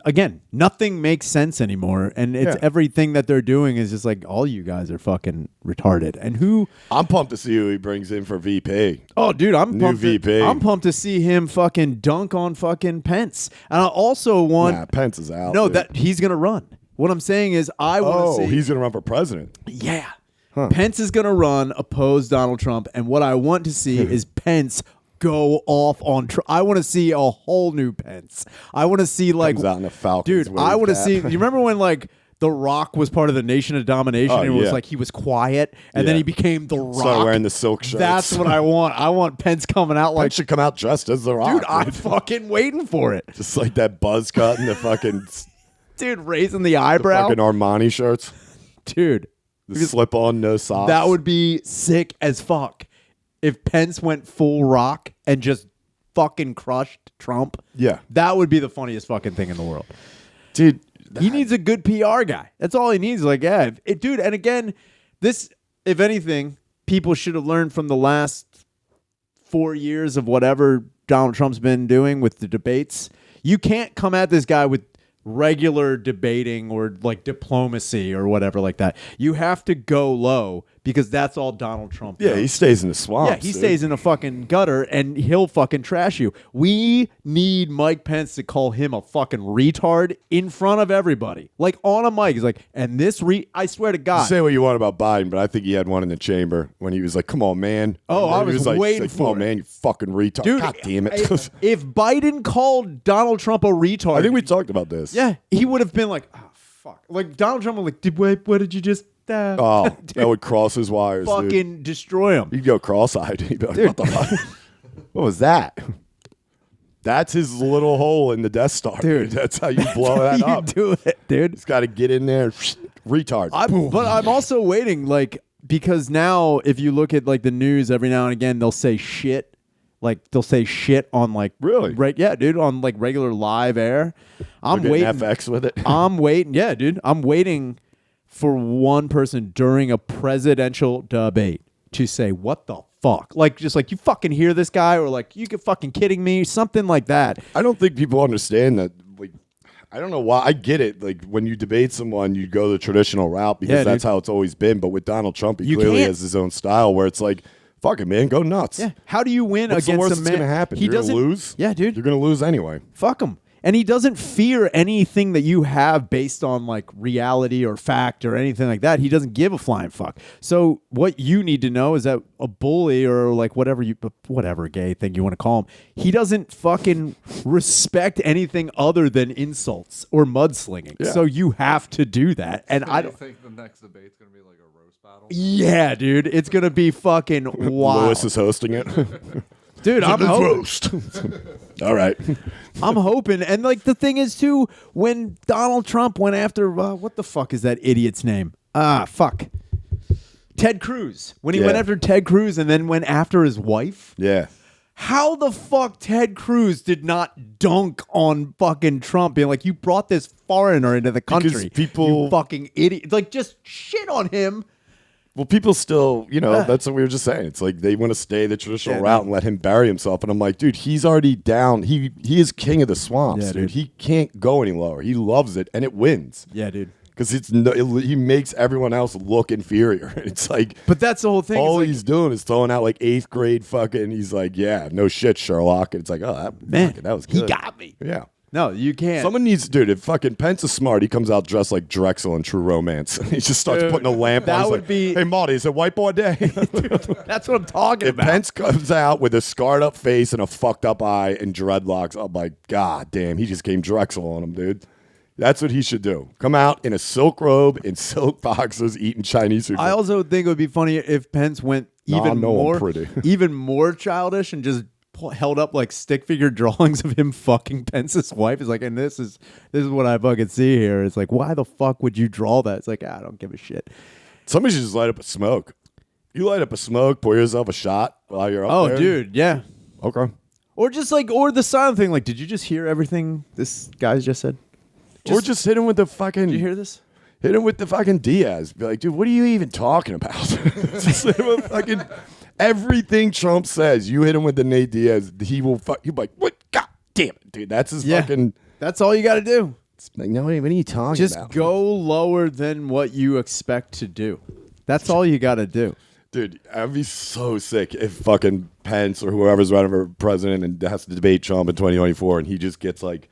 again, nothing makes sense anymore, and it's everything that they're doing is just like, all you guys are fucking retarded. And who? I'm pumped to see who he brings in for VP. Oh, dude, I'm New pumped. VP. I'm pumped to see him fucking dunk on fucking Pence. And I also want. Nah, Pence is out. No, dude. that he's gonna run. What I'm saying is, I want to see. He's going to run for president. Yeah. Pence is gonna run, oppose Donald Trump, and what I want to see is Pence go off on. I want to see a whole new Pence. I want to see like Comes out in a Falcons dude. I wave want to cap. see. You remember when like The Rock was part of the Nation of Domination? Oh, and it was yeah. like he was quiet, and then Yeah. he became The Rock. Started wearing the silk shirts. That's what I want. I want Pence coming out like, Pence should come out dressed as the Rock. dude, I'm fucking waiting for it. just like that buzz cut and the fucking, Dude, raising the eyebrow. fucking Armani shirts. Dude, The slip on, no socks. that would be sick as fuck if Pence went full Rock and just fucking crushed Trump. Yeah. That would be the funniest fucking thing in the world. Dude, He needs a good PR guy. That's all he needs. Like, yeah, dude. And again, this, if anything, people should have learned from the last 4 years of whatever Donald Trump's been doing with the debates. You can't come at this guy with regular debating or like diplomacy or whatever like that. You have to go low because that's all Donald Trump does. yeah, he stays in the swamp. Yeah, he stays in a fucking gutter and he'll fucking trash you. We need Mike Pence to call him a fucking retard in front of everybody. Like on a mic. He's like, and this I swear to God. Say what you want about Biden, but I think he had one in the chamber when he was like, come on, man. Oh, And then I he was like, waiting he's like, come for on, it. man, you fucking retard. Dude, God damn it. if Biden called Donald Trump a retard. I think we talked about this. Yeah, he would have been like, oh, fuck. Like Donald Trump was like, wait, what did you just Oh, that would cross his wires, dude. fucking destroy him. You'd go cross-eyed. He'd be like, what the fuck? What was that? That's his little hole in the Death Star, dude. That's how you blow that you up. do it, dude. He's got to get in there. Retard. But I'm also waiting, like, because now if you look at like the news every now and again, they'll say shit. Like they'll say shit on like Really? yeah, dude, on like regular live air. I'm We're waiting. getting FX with it. I'm waiting. Yeah, dude. I'm waiting for one person during a presidential debate to say, what the fuck? Like, just like, you fucking hear this guy? Or like, you get fucking kidding me? Something like that. I don't think people understand that. Like, I don't know why. I get it. Like, when you debate someone, you go the traditional route because Yeah, that's dude. how it's always been. But with Donald Trump, he You clearly can't- has his own style where it's like, fuck it, man, go nuts. Yeah. How do you win What's the against worst a that's man? going to happen? He You're going to doesn't lose? Yeah, dude. You're going to lose anyway. Fuck him. And he doesn't fear anything that you have based on like reality or fact or anything like that. He doesn't give a flying fuck. So what you need to know is that a bully or like whatever gay thing you want to call him, he doesn't fucking respect anything other than insults or mudslinging. Yeah. So you have to do that. And I Do you don't. think the next debate's gonna be like a roast battle? Yeah, dude, it's gonna be fucking wild. Lewis is hosting it. Dude, I'm hoping. roast. All right. I'm hoping. And like the thing is too, when Donald Trump went after what the fuck is that idiot's name? Fuck. Ted Cruz. When he Yeah. went after Ted Cruz and then went after his wife. Yeah. How the fuck Ted Cruz did not dunk on fucking Trump, being like, you brought this foreigner into the country. Because people- you fucking idiot. Like, just shit on him. Well, people still, that's what we were just saying. It's like they want to stay the traditional route and let him bury himself. And I'm like, dude, he's already down. He is king of the swamps, Yeah, dude. dude. He can't go any lower. He loves it, and it wins. Yeah, dude. because he makes everyone else look inferior. It's like, But that's the whole thing. all It's like, he's doing is throwing out like 8th grade fucking. He's like, yeah, no shit, Sherlock. And it's like, oh, that was good. he got me. Yeah. No, you can't. Someone needs, dude. If fucking Pence is smart, he comes out dressed like Drexel in True Romance. He just starts putting a lamp that on. He's would like, be- hey, Marty, is it whiteboard day? That's what I'm talking If about. Pence comes out with a scarred up face and a fucked up eye and dreadlocks, I'm like, God damn, he just came Drexel on him, dude. That's what he should do. Come out in a silk robe and silk boxers eating Chinese food. I also think it would be funny if Pence went even more even more childish and just held up like stick figure drawings of him fucking Pence's wife. It's like, and this is what I fucking see here. It's like, why the fuck would you draw that? It's like, I don't give a shit. Somebody should just light up a smoke. You light up a smoke, pour yourself a shot while you're up there. Oh, dude, yeah. Okay. Or just like, or the silent thing. Like, did you just hear everything this guy just said? Or just hit him with the fucking. Did you hear this? Hit him with the fucking Diaz. Be like, dude, what are you even talking about? Just hit him with fucking everything Trump says. You hit him with the Nate Diaz, he will fuck. You'll be like, what? God damn it, dude. That's his fucking. That's all you got to do. Like, no, what are you talking Just about? go lower than what you expect to do. That's all you got to do. Dude, I'd be so sick if fucking Pence or whoever's running for president and has to debate Trump in 2024 and he just gets like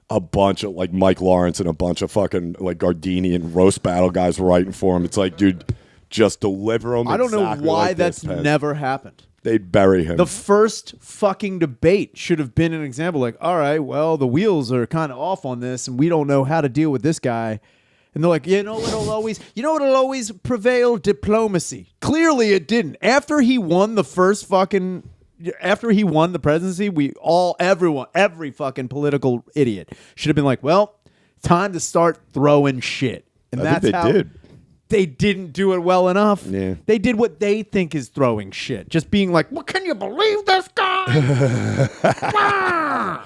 a bunch of like Mike Lawrence and a bunch of fucking like Gardini and roast battle guys writing for him. It's like, dude, just deliver him. I don't know exactly why like that's this, Pence. never happened. They'd bury him. The first fucking debate should have been an example like, all right, well, the wheels are kind of off on this and we don't know how to deal with this guy. And they're like, what'll always prevail? Diplomacy. Clearly it didn't. After he won the presidency, every fucking political idiot should have been like, well, time to start throwing shit. And I think they did. They didn't do it well enough. Yeah. They did what they think is throwing shit. Just being like, well, can you believe this guy?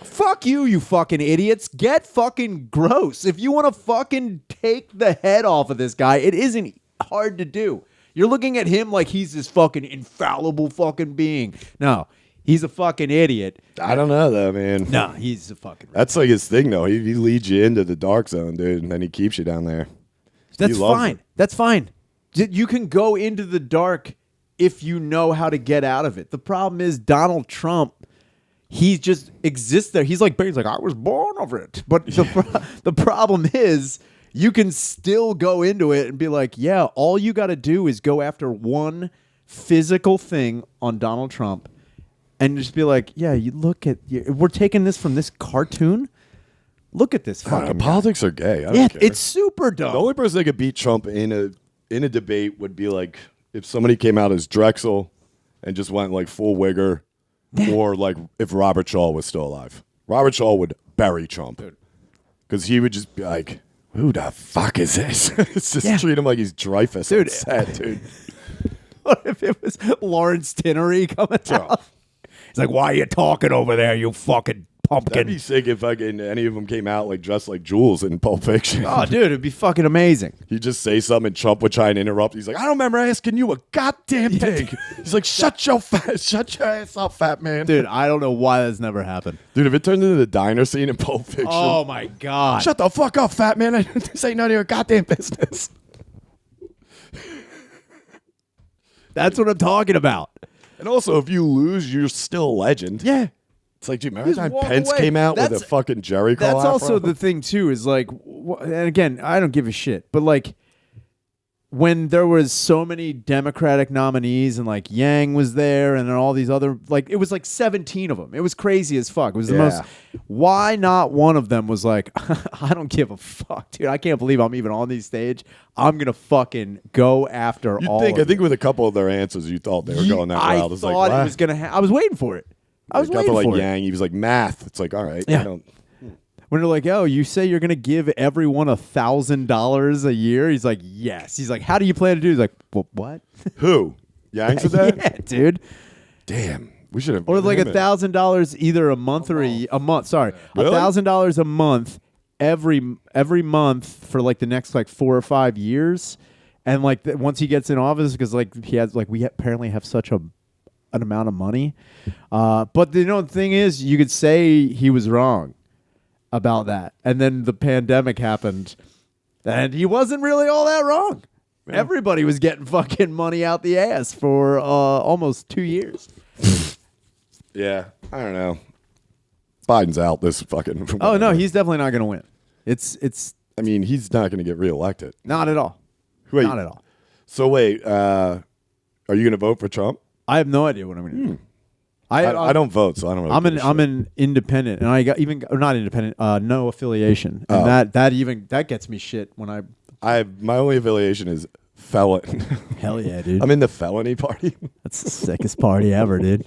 Fuck you, you fucking idiots. Get fucking gross. If you want to fucking take the head off of this guy, it isn't hard to do. You're looking at him like he's this fucking infallible fucking being. No, he's a fucking idiot. I don't know though, man. No, he's a fucking. That's like his thing though. He leads you into the dark zone, dude, and then he keeps you down there. That's He loves fine. it. That's fine. You can go into the dark if you know how to get out of it. The problem is Donald Trump, he just exists there. He's like, I was born of it. But the problem is you can still go into it and be like, yeah, all you got to do is go after one physical thing on Donald Trump and just be like, yeah, you look at, we're taking this from this cartoon. Look at this fucking guy. Politics are gay. I don't Yeah, care. it's super dumb. The only person that could beat Trump in a debate would be like if somebody came out as Drexel and just went like full wigger, or like if Robert Shaw was still alive. Robert Shaw would bury Trump because he would just be like, "Who the fuck is this?" It's just treat him like he's Dreyfus, Dude. on set, dude. What if it was Lawrence Tinnery coming out? He's like, why are you talking over there, you fucking pumpkin? That'd be sick if fucking any of them came out like dressed like Jules in Pulp Fiction. Oh, dude, it'd be fucking amazing. He'd just say something and Trump would try and interrupt. He's like, I don't remember asking you a goddamn thing. He's like, shut your ass up, fat man. Dude, I don't know why that's never happened. Dude, if it turned into the diner scene in Pulp Fiction. Oh, my God. Shut the fuck up, fat man. This ain't none of your goddamn business. That's what I'm talking about. And also, if you lose, you're still a legend. Yeah. It's like, dude, remember Just the time walk Pence away. came out with That's- a fucking Jerry curl That's also afro? the thing, too, is like, and again, I don't give a shit, but like, when there was so many Democratic nominees and like Yang was there and then all these other, like, it was like 17 of them. It was crazy as fuck. It was the most, why not one of them was like, I don't give a fuck, dude. I can't believe I'm even on these stage. I'm going to fucking go after all I of think with a couple of their answers, you thought they were going that I route. It's like, thought what? it was going to I was waiting for it. I was Got waiting to like for it. Yang. He was like, math. It's like, all right. Yeah. I don't, When they're like, oh, you say you're going to give everyone $1,000 a year? He's like, yes. He's like, how do you plan to do it? He's like, well, what? who? Yang said that? Yeah, dude. Damn. We should have. Or like $1,000 either a month or a month. Sorry, Really? $1,000 a month every month for like the next like 4 or 5 years, and like once he gets in office, because like he has like we apparently have such an amount of money. But the thing is, you could say he was wrong about that, and then the pandemic happened, And he wasn't really all that wrong. Yeah. Everybody was getting fucking money out the ass for almost 2 years. Yeah, I don't know. Biden's out this fucking. Oh no, he's definitely not going to win. It's. I mean, he's not going to get reelected. Not at all. Wait, not at all. So wait, are you going to vote for Trump? I have no idea what I'm going to do. I don't vote, so I don't really. I'm an independent, and I got not independent, no affiliation, and that gets me shit when my only affiliation is Felon. Hell yeah, dude! I'm in the felony party. That's the sickest party ever, dude.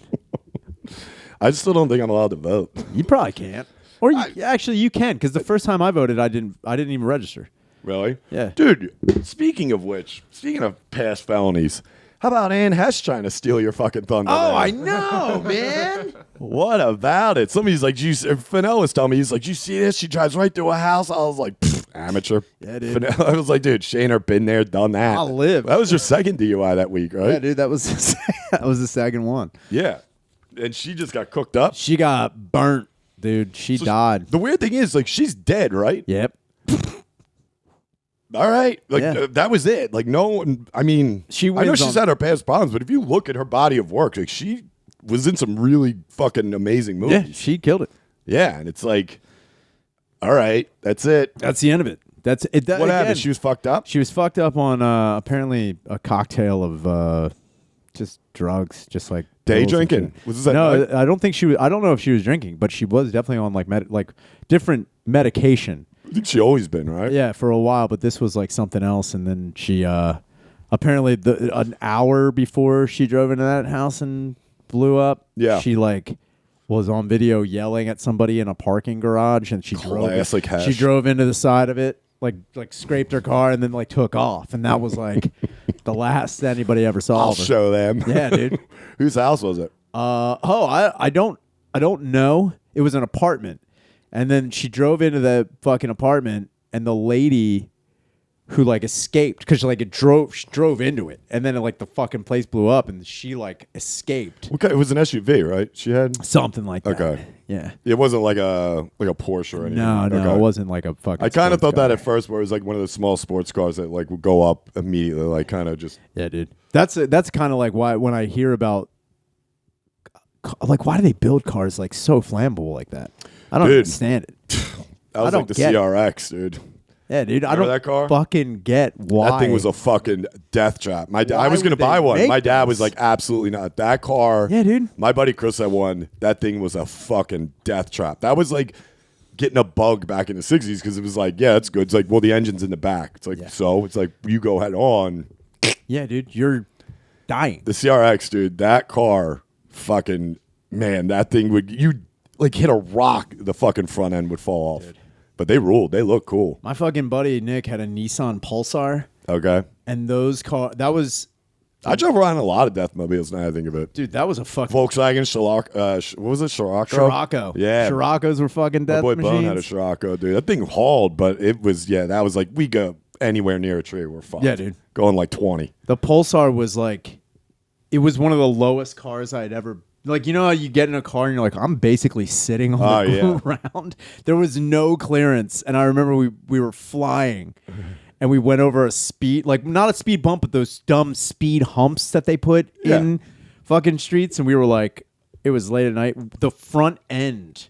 I still don't think I'm allowed to vote. You probably can't, or actually you can, because the first time I voted, I didn't even register. Really? Yeah, dude. Speaking of past felonies. How about Ann Heche trying to steal your fucking thunder? Oh, I know, man. What about it? Somebody's like, Fennell was telling me, he's like, you see this? She drives right through a house. I was like, amateur. Yeah, dude. I was like, dude, Shaner been there, done that. I'll live. That was your second DUI that week, right? Yeah, dude, that was the second one. Yeah. And she just got cooked up. She got burnt, dude. She died. The weird thing is, like, she's dead, right? Yep. All right. Like, that was it. Like, no one, I mean, I know she's had her past problems, but if you look at her body of work, like, she was in some really fucking amazing movies. Yeah, she killed it. Yeah, and it's like, all right, that's it. That's the end of it. That's it. What happened? She was fucked up? She was fucked up on apparently a cocktail of just drugs, just like day drinking. Was that no, night? I don't think she was. I don't know if she was drinking, but she was definitely on like different medication. I think she always been, right? Yeah, for a while, but this was like something else. And then she apparently an hour before she drove into that house and blew up, she like was on video yelling at somebody in a parking garage, and she drove into the side of it, like scraped her car, and then like took off, and that was like the last anybody ever saw. I'll show them. Yeah, dude. Whose house was it? I don't know. It was an apartment. And then she drove into the fucking apartment, and the lady who like escaped because she drove into it, and then like the fucking place blew up, and she like escaped. Okay, it was an SUV, right? She had something like that. Okay, yeah. It wasn't like a Porsche or anything. No, okay. It wasn't like a fucking. I kind of thought that at first, where it was like one of the small sports cars that like would go up immediately, like kind of just. Yeah, dude. That's kind of like why when I hear about like why do they build cars like so flammable like that? I don't understand it. That was like the CRX, dude. Yeah, dude. Remember that car? Fucking get why. That thing was a fucking death trap. I was going to buy one. My dad was like, absolutely not. That car. Yeah, dude. My buddy Chris had one. That thing was a fucking death trap. That was like getting a bug back in the 60s because it was like, yeah, it's good. It's like, well, the engine's in the back. It's like, so it's like, you go head on. Yeah, dude. You're dying. The CRX, dude, that car, fucking, man, that thing you like hit a rock, the fucking front end would fall off. Dude. But they ruled. They look cool. My fucking buddy Nick had a Nissan Pulsar. Okay. And those cars, that was... I drove around a lot of Deathmobiles now I think of it. Dude, that was a fucking... Volkswagen Scirocco. What was it? Scirocco. Yeah. Scirocco's were fucking death machines. My boy Bone had a Scirocco, dude. That thing hauled, but it was, that was like, we go anywhere near a tree, we're fucked. Yeah, dude. Going like 20. The Pulsar was like... It was one of the lowest cars I'd ever... Like, you know how you get in a car and you're like, I'm basically sitting on the ground? There was no clearance. And I remember we were flying and we went over a speed, like not a speed bump, but those dumb speed humps that they put in fucking streets. And we were like, it was late at night. The front end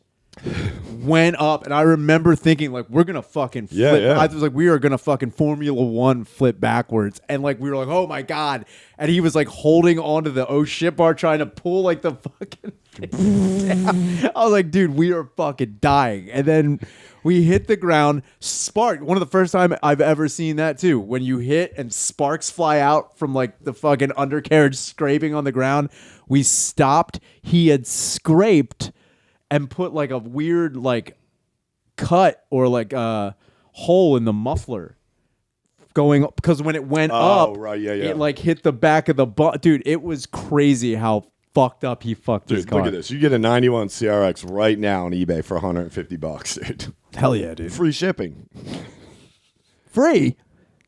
went up. And I remember thinking, like, we're going to fucking flip. Yeah. I was like, we are going to fucking Formula One flip backwards. And like, we were like, oh my God. And he was like holding onto the shit bar trying to pull like the fucking thing down. I was like, dude, we are fucking dying. And then we hit the ground. One of the first time I've ever seen that too. When you hit and sparks fly out from like the fucking undercarriage scraping on the ground. We stopped. He had scraped and put like a weird like cut or like a hole in the muffler going up because when it went up, it like hit the back of the dude. It was crazy how fucked up he fucked this car. Look at this. You get a 91 CRX right now on eBay for $150, dude. Hell yeah, dude. Free shipping. Free?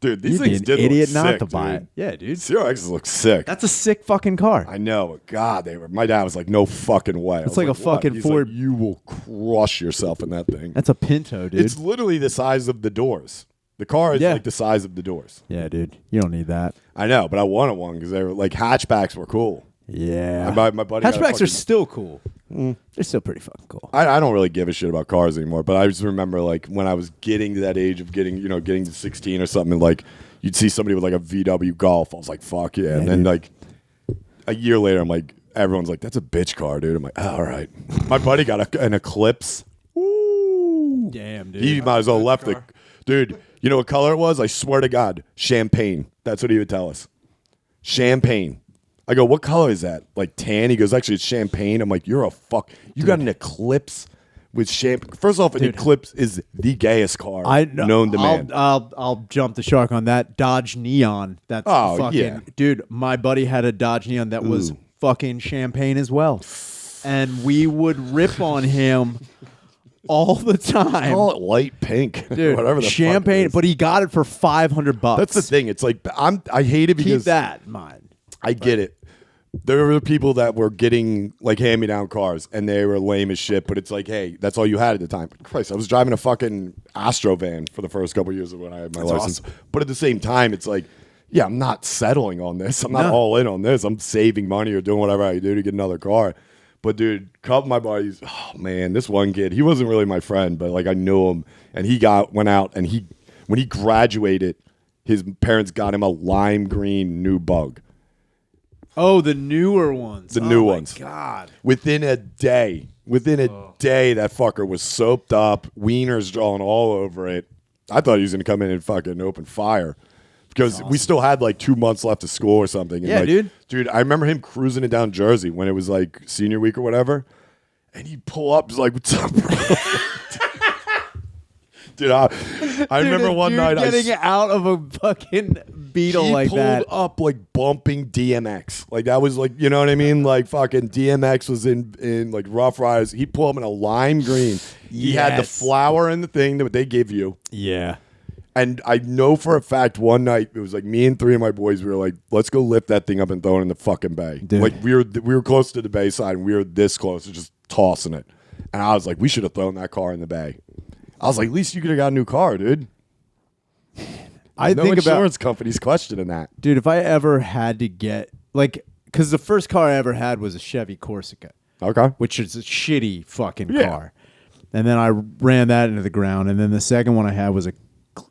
Dude, these things did look idiot not sick, to buy dude. it. Yeah, dude. CRXs look sick. That's a sick fucking car. I know. God, they were. My dad was like, "No fucking way." It's like a fucking Ford. Like, you will crush yourself in that thing. That's a Pinto, dude. It's literally the size of the doors. The car is Yeah. like the size of the doors. Yeah, dude. You don't need that. I know, but I wanted one because they were like hatchbacks were cool. Yeah. My buddy got a Hatchbacks are fucking- still cool. They're still pretty fucking cool. I don't really give a shit about cars anymore, but I just remember like when I was getting to that age of getting to 16 or something, and like you'd see somebody with like a VW Golf. I was like, fuck yeah. And then like a year later, I'm like, everyone's like, that's a bitch car, dude. I'm like, all right. My buddy got an Eclipse. Ooh. Damn, dude. He might as well left it. Dude, you know what color it was? I swear to God, champagne. That's what he would tell us. Champagne. I go, what color is that? Like tan? He goes, actually, it's champagne. I'm like, you're a fuck. You got an Eclipse with champagne. First off, an Eclipse is the gayest car known to man. I'll jump the shark on that Dodge Neon. That's fucking yeah. dude. My buddy had a Dodge Neon that was fucking champagne as well, and we would rip on him all the time. Call it light pink, Dude, whatever the champagne, fuck it is. but he got it for $500. That's the thing. It's like I hate it Keep because that in mind. I get it. There were people that were getting like hand-me-down cars, and they were lame as shit. But it's like, hey, that's all you had at the time. Christ, I was driving a fucking Astro van for the first couple of years of when I had my license. awesome. But at the same time, it's like, yeah, I'm not settling on this. I'm not all in on this. I'm saving money or doing whatever I do to get another car. But dude, a couple of my buddies, oh man, this one kid, he wasn't really my friend, but like I knew him, and he went out, and when he graduated, his parents got him a lime green new Bug. Oh, the newer ones. The new ones. God. Within a day, that fucker was soaped up, wieners drawn all over it. I thought he was going to come in and fucking open fire because we still had like 2 months left of school or something. And Yeah, like, dude. Dude, I remember him cruising it down Jersey when it was like senior week or whatever. And he'd pull up, he's like, what's up, bro? Dude, I remember one night getting out of a fucking Beetle he like pulled that. up like bumping DMX. Like that was like, you know what I mean? Like fucking DMX was in like Rough Riders. He pulled up in a lime green. He had the Yes. flower and the thing that they give you. Yeah. And I know for a fact one night it was like me and 3 of my boys. We were like, let's go lift that thing up and throw it in the fucking bay. Dude. Like we were close to the bay side and we were this close to just tossing it. And I was like, we should have thrown that car in the bay. I was like, at least you could have got a new car, dude. I No think about, insurance companies questioning that. dude, if I ever had to get, like, because the first car I ever had was a Chevy Corsica, Okay. which is a shitty fucking Yeah. car. And then I ran that into the ground. And then the second one I had was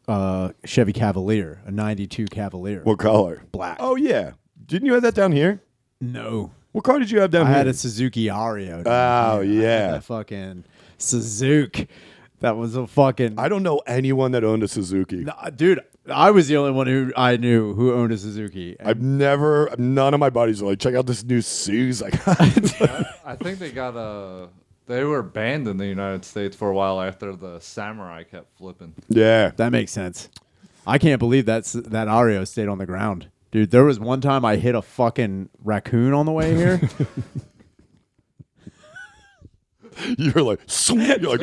a Chevy Cavalier, a 92 Cavalier. What color? Black. Oh, yeah. Didn't you have that down here? No. What car did you have down I here? had a Suzuki Ario. Oh, I had yeah. that fucking Suzuki. That was a fucking... I don't know anyone that owned a Suzuki. Dude, I was the only one who I knew who owned a Suzuki. And None of my buddies are like, check out this new Suze I got. I think they were banned in the United States for a while after the Samurai kept flipping. Yeah. that makes sense. I can't believe that Ario stayed on the ground. Dude, there was one time I hit a fucking raccoon on the way here. You're like,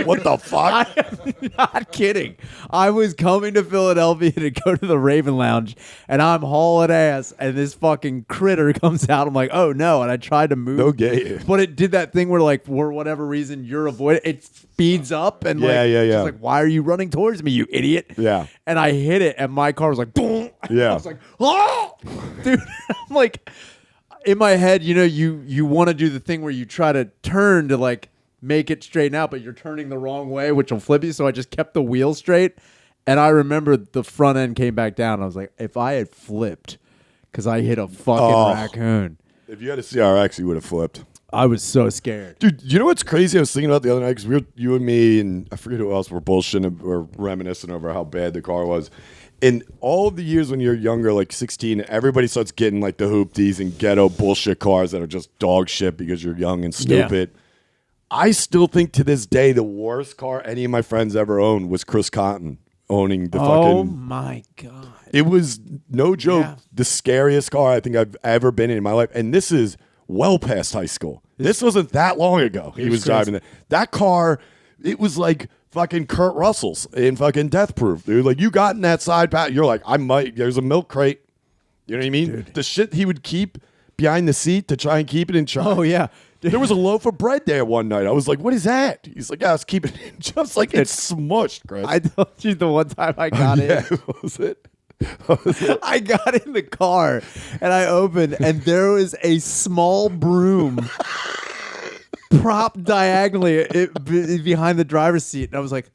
what the fuck? I'm not kidding. I was coming to Philadelphia to go to the Raven Lounge, and I'm hauling ass, and this fucking critter comes out. I'm like, oh no! And I tried to move. No gay. But it did that thing where, like, for whatever reason, you're avoiding. It speeds up, and Yeah. It's like, why are you running towards me, you idiot? Yeah. And I hit it, and my car was like, boom. Yeah. I was like, oh, dude. I'm like, in my head, you want to do the thing where you try to turn to like make it straighten out, but you're turning the wrong way, which will flip you. So I just kept the wheel straight. And I remember the front end came back down. I was like, if I had flipped, because I hit a fucking raccoon. If you had a CRX, you would have flipped. I was so scared. Dude, you know what's crazy? I was thinking about the other night because you and me and I forget who else were bullshitting or reminiscing over how bad the car was. In all of the years when you're younger, like 16, everybody starts getting like the hoopties and ghetto bullshit cars that are just dog shit because you're young and stupid. Yeah. I still think to this day the worst car any of my friends ever owned was Chris Cotton owning the fucking... Oh my God. It was, no joke, the scariest car I think I've ever been in my life. And this is well past high school. This wasn't that long ago he was driving that. That car, it was like fucking Kurt Russell's in fucking Death Proof, dude. Like, you got in that side path, you're like, there's a milk crate. You know what I mean? Dude. The shit he would keep behind the seat to try and keep it in charge. Oh, yeah. There was a loaf of bread there one night. I was like, what is that? He's like, yeah, I was keeping it. Just like it's smushed, Chris. I told you the one time I got yeah, in. what was it? I got in the car and I opened, and there was a small broom propped diagonally behind the driver's seat. And I was like,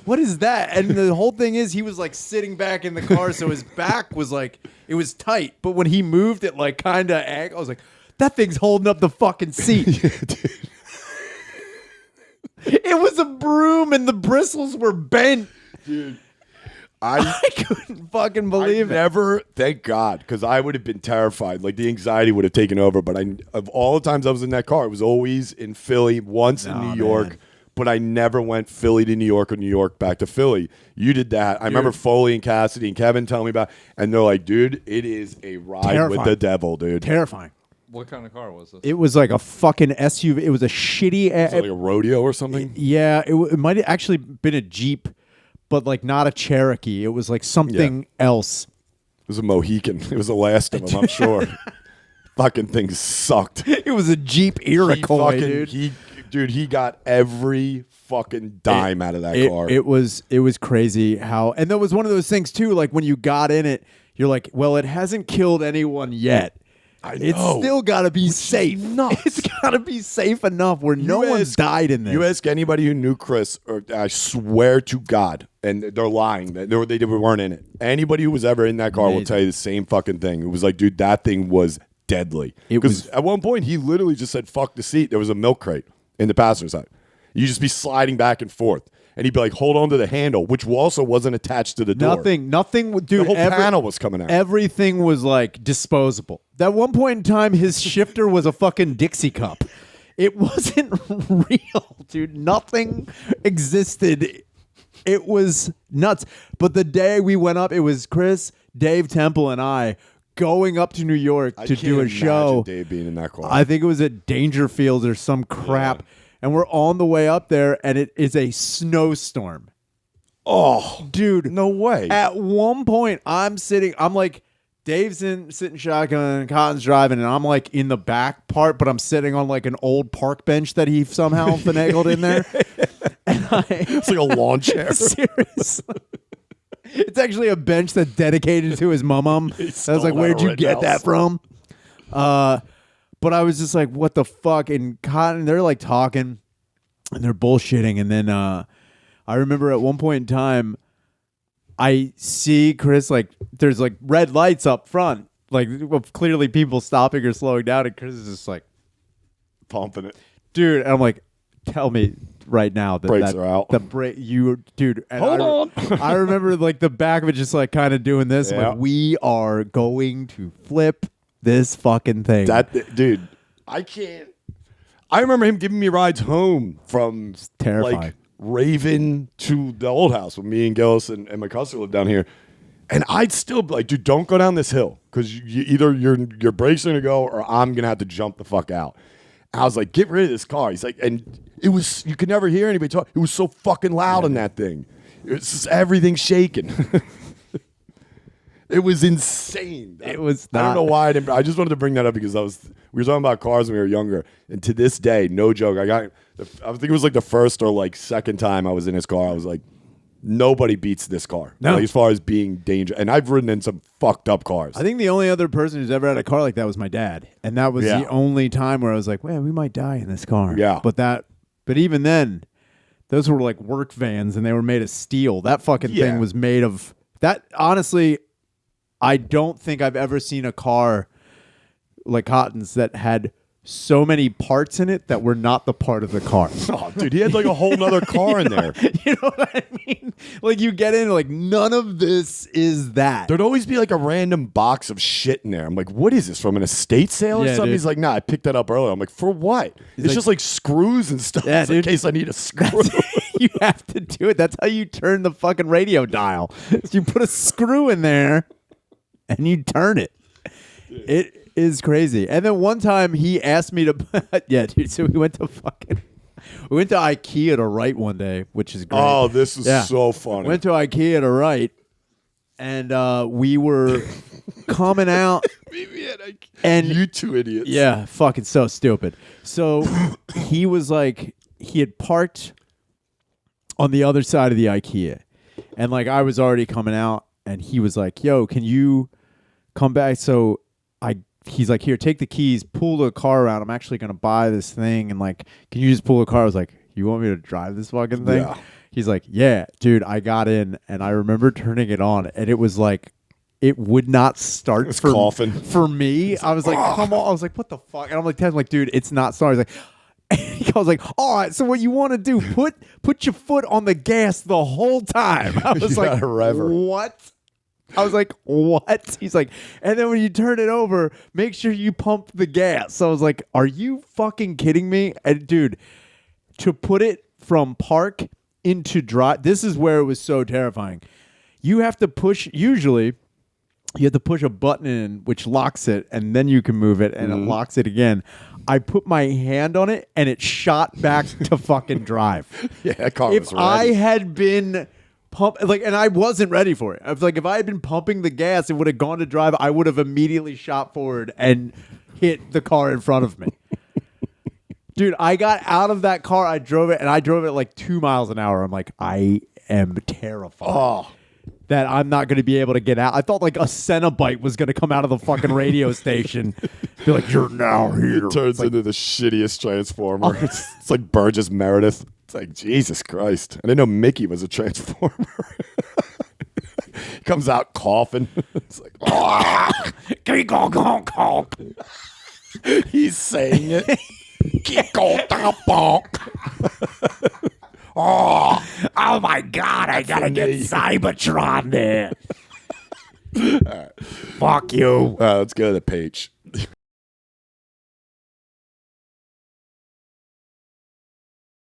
what is that? And the whole thing is he was like sitting back in the car, so his back was like, it was tight. But when he moved it like kind of I was like, that thing's holding up the fucking seat. Yeah, dude. It was a broom and the bristles were bent. Dude. I couldn't fucking believe it. Never, thank God, because I would have been terrified. Like the anxiety would have taken over. But of all the times I was in that car, it was always in Philly, once in New York. But I never went Philly to New York or New York back to Philly. You did that. I remember Foley and Cassidy and Kevin telling me about it. And they're like, dude, it is a ride with the devil, dude. Terrifying. What kind of car was this? It was like a fucking SUV. It was a shitty. Was it like a rodeo or something? Yeah, it might have actually been a Jeep, but like not a Cherokee. It was like something else. It was a Mohican. It was the last of them, I'm sure. Fucking thing sucked. It was a Jeep Iroquois, dude. He got every fucking dime out of that car. It was crazy how, and that was one of those things too. Like when you got in it, you're like, well, it hasn't killed anyone yet. I know. It's still got to be safe. Nuts. It's got to be safe enough where no one's died in this. You ask anybody who knew Chris, or I swear to God, and they're lying. They weren't in it. Anybody who was ever in that car will tell you the same fucking thing. It was like, dude, that thing was deadly. Because at one point, he literally just said, fuck the seat. There was a milk crate in the passenger side. You just be sliding back and forth. And he'd be like, hold on to the handle, which also wasn't attached to the door. Nothing, dude. The whole panel was coming out. Everything was like disposable. At one point in time, his shifter was a fucking Dixie cup. It wasn't real, dude. Nothing existed. It was nuts. But the day we went up, it was Chris, Dave Temple, and I going up to New York to do a show. Dave being in that car. I think it was at Dangerfield or some crap. Yeah. And we're on the way up there, and it is a snowstorm. Oh, dude. No way. At one point, I'm like, Dave's sitting shotgun, Cotton's driving, and I'm like in the back part, but I'm sitting on like an old park bench that he somehow finagled in there. And it's like a lawn chair. Seriously. It's actually a bench that's dedicated to his mum. I was like, where'd you get that from? But I was just like, what the fuck? And Cotton, they're like talking and they're bullshitting. And then I remember at one point in time, I see Chris, like, there's like red lights up front. Like, well, clearly people stopping or slowing down. And Chris is just like, pumping it. Dude. And I'm like, tell me right now that brakes are out. The brake, dude. And hold on. I remember like the back of it just like kind of doing this. Yeah. Like, we are going to flip this fucking thing. Dude, I can't. I remember him giving me rides home from like Raven to the old house when me and Gillis and my cousin lived down here. And I'd still be like, dude, don't go down this hill because either your brakes are going to go or I'm going to have to jump the fuck out. And I was like, get rid of this car. He's like, and it was, you could never hear anybody talk. It was so fucking loud in that thing. It was just everything shaking. It was insane. It was I don't know why I didn't. I just wanted to bring that up because we were talking about cars when we were younger. And to this day, no joke, I think it was like the first or like second time I was in his car. I was like, nobody beats this car. No. Like, as far as being dangerous. And I've ridden in some fucked up cars. I think the only other person who's ever had a car like that was my dad. And that was the only time where I was like, well, we might die in this car. Yeah. But even then, those were like work vans and they were made of steel. That fucking thing was made of that. Honestly, I don't think I've ever seen a car like Cotton's that had so many parts in it that were not the part of the car. Oh, dude, he had like a whole nother car in there. You know what I mean? Like you get in, like none of this is that. There'd always be like a random box of shit in there. I'm like, what is this, from an estate sale or something? Dude. He's like, nah, I picked that up earlier. I'm like, for what? It's just like screws and stuff. Yeah, in case I need a screw. You have to do it. That's how you turn the fucking radio dial. You put a screw in there and you turn it. Dude. It is crazy. And then one time he asked me to yeah, dude, so we went to IKEA to write one day, which is great. Oh, this is so funny. Went to IKEA to write, and we were coming out. Meet me at And you two idiots. Yeah, fucking so stupid. So he was like, he had parked on the other side of the IKEA, and like I was already coming out, and he was like, "Yo, can you come back?" So he's like, "Here, take the keys, pull the car around. I'm actually gonna buy this thing, and like, can you just pull the car?" I was like, "You want me to drive this fucking thing?" Yeah. He's like, "Yeah, dude." I got in, and I remember turning it on, and it was like, it would not start for me. I was like, come on. I was like, what the fuck? And I'm like, Ted's like, dude, it's not starting. He's like, he was like, all right, so what you want to do, put your foot on the gas the whole time. I was like, what? I was like, what? He's like, and then when you turn it over, make sure you pump the gas. So I was like, are you fucking kidding me? And dude, to put it from park into drive, this is where it was so terrifying. You have to push, usually, you have to push a button in which locks it, and then you can move it, and it locks it again. I put my hand on it, and it shot back to fucking drive. Yeah, that car If was ready. I had been and I wasn't ready for it. I was like, if I had been pumping the gas, it would have gone to drive. I would have immediately shot forward and hit the car in front of me. Dude, I got out of that car. I drove it, and I drove it like 2 miles an hour. I'm like, I am terrified. That I'm not going to be able to get out. I thought like a Cenobite was going to come out of the fucking radio station. Be like, you're now here. It turns into the shittiest Transformer. It's like Burgess Meredith. It's like, Jesus Christ. I didn't know Mickey was a Transformer. He comes out coughing. It's like, he's saying it. Oh my God, I got to get Cybertron there. Fuck you. Let's go to the page.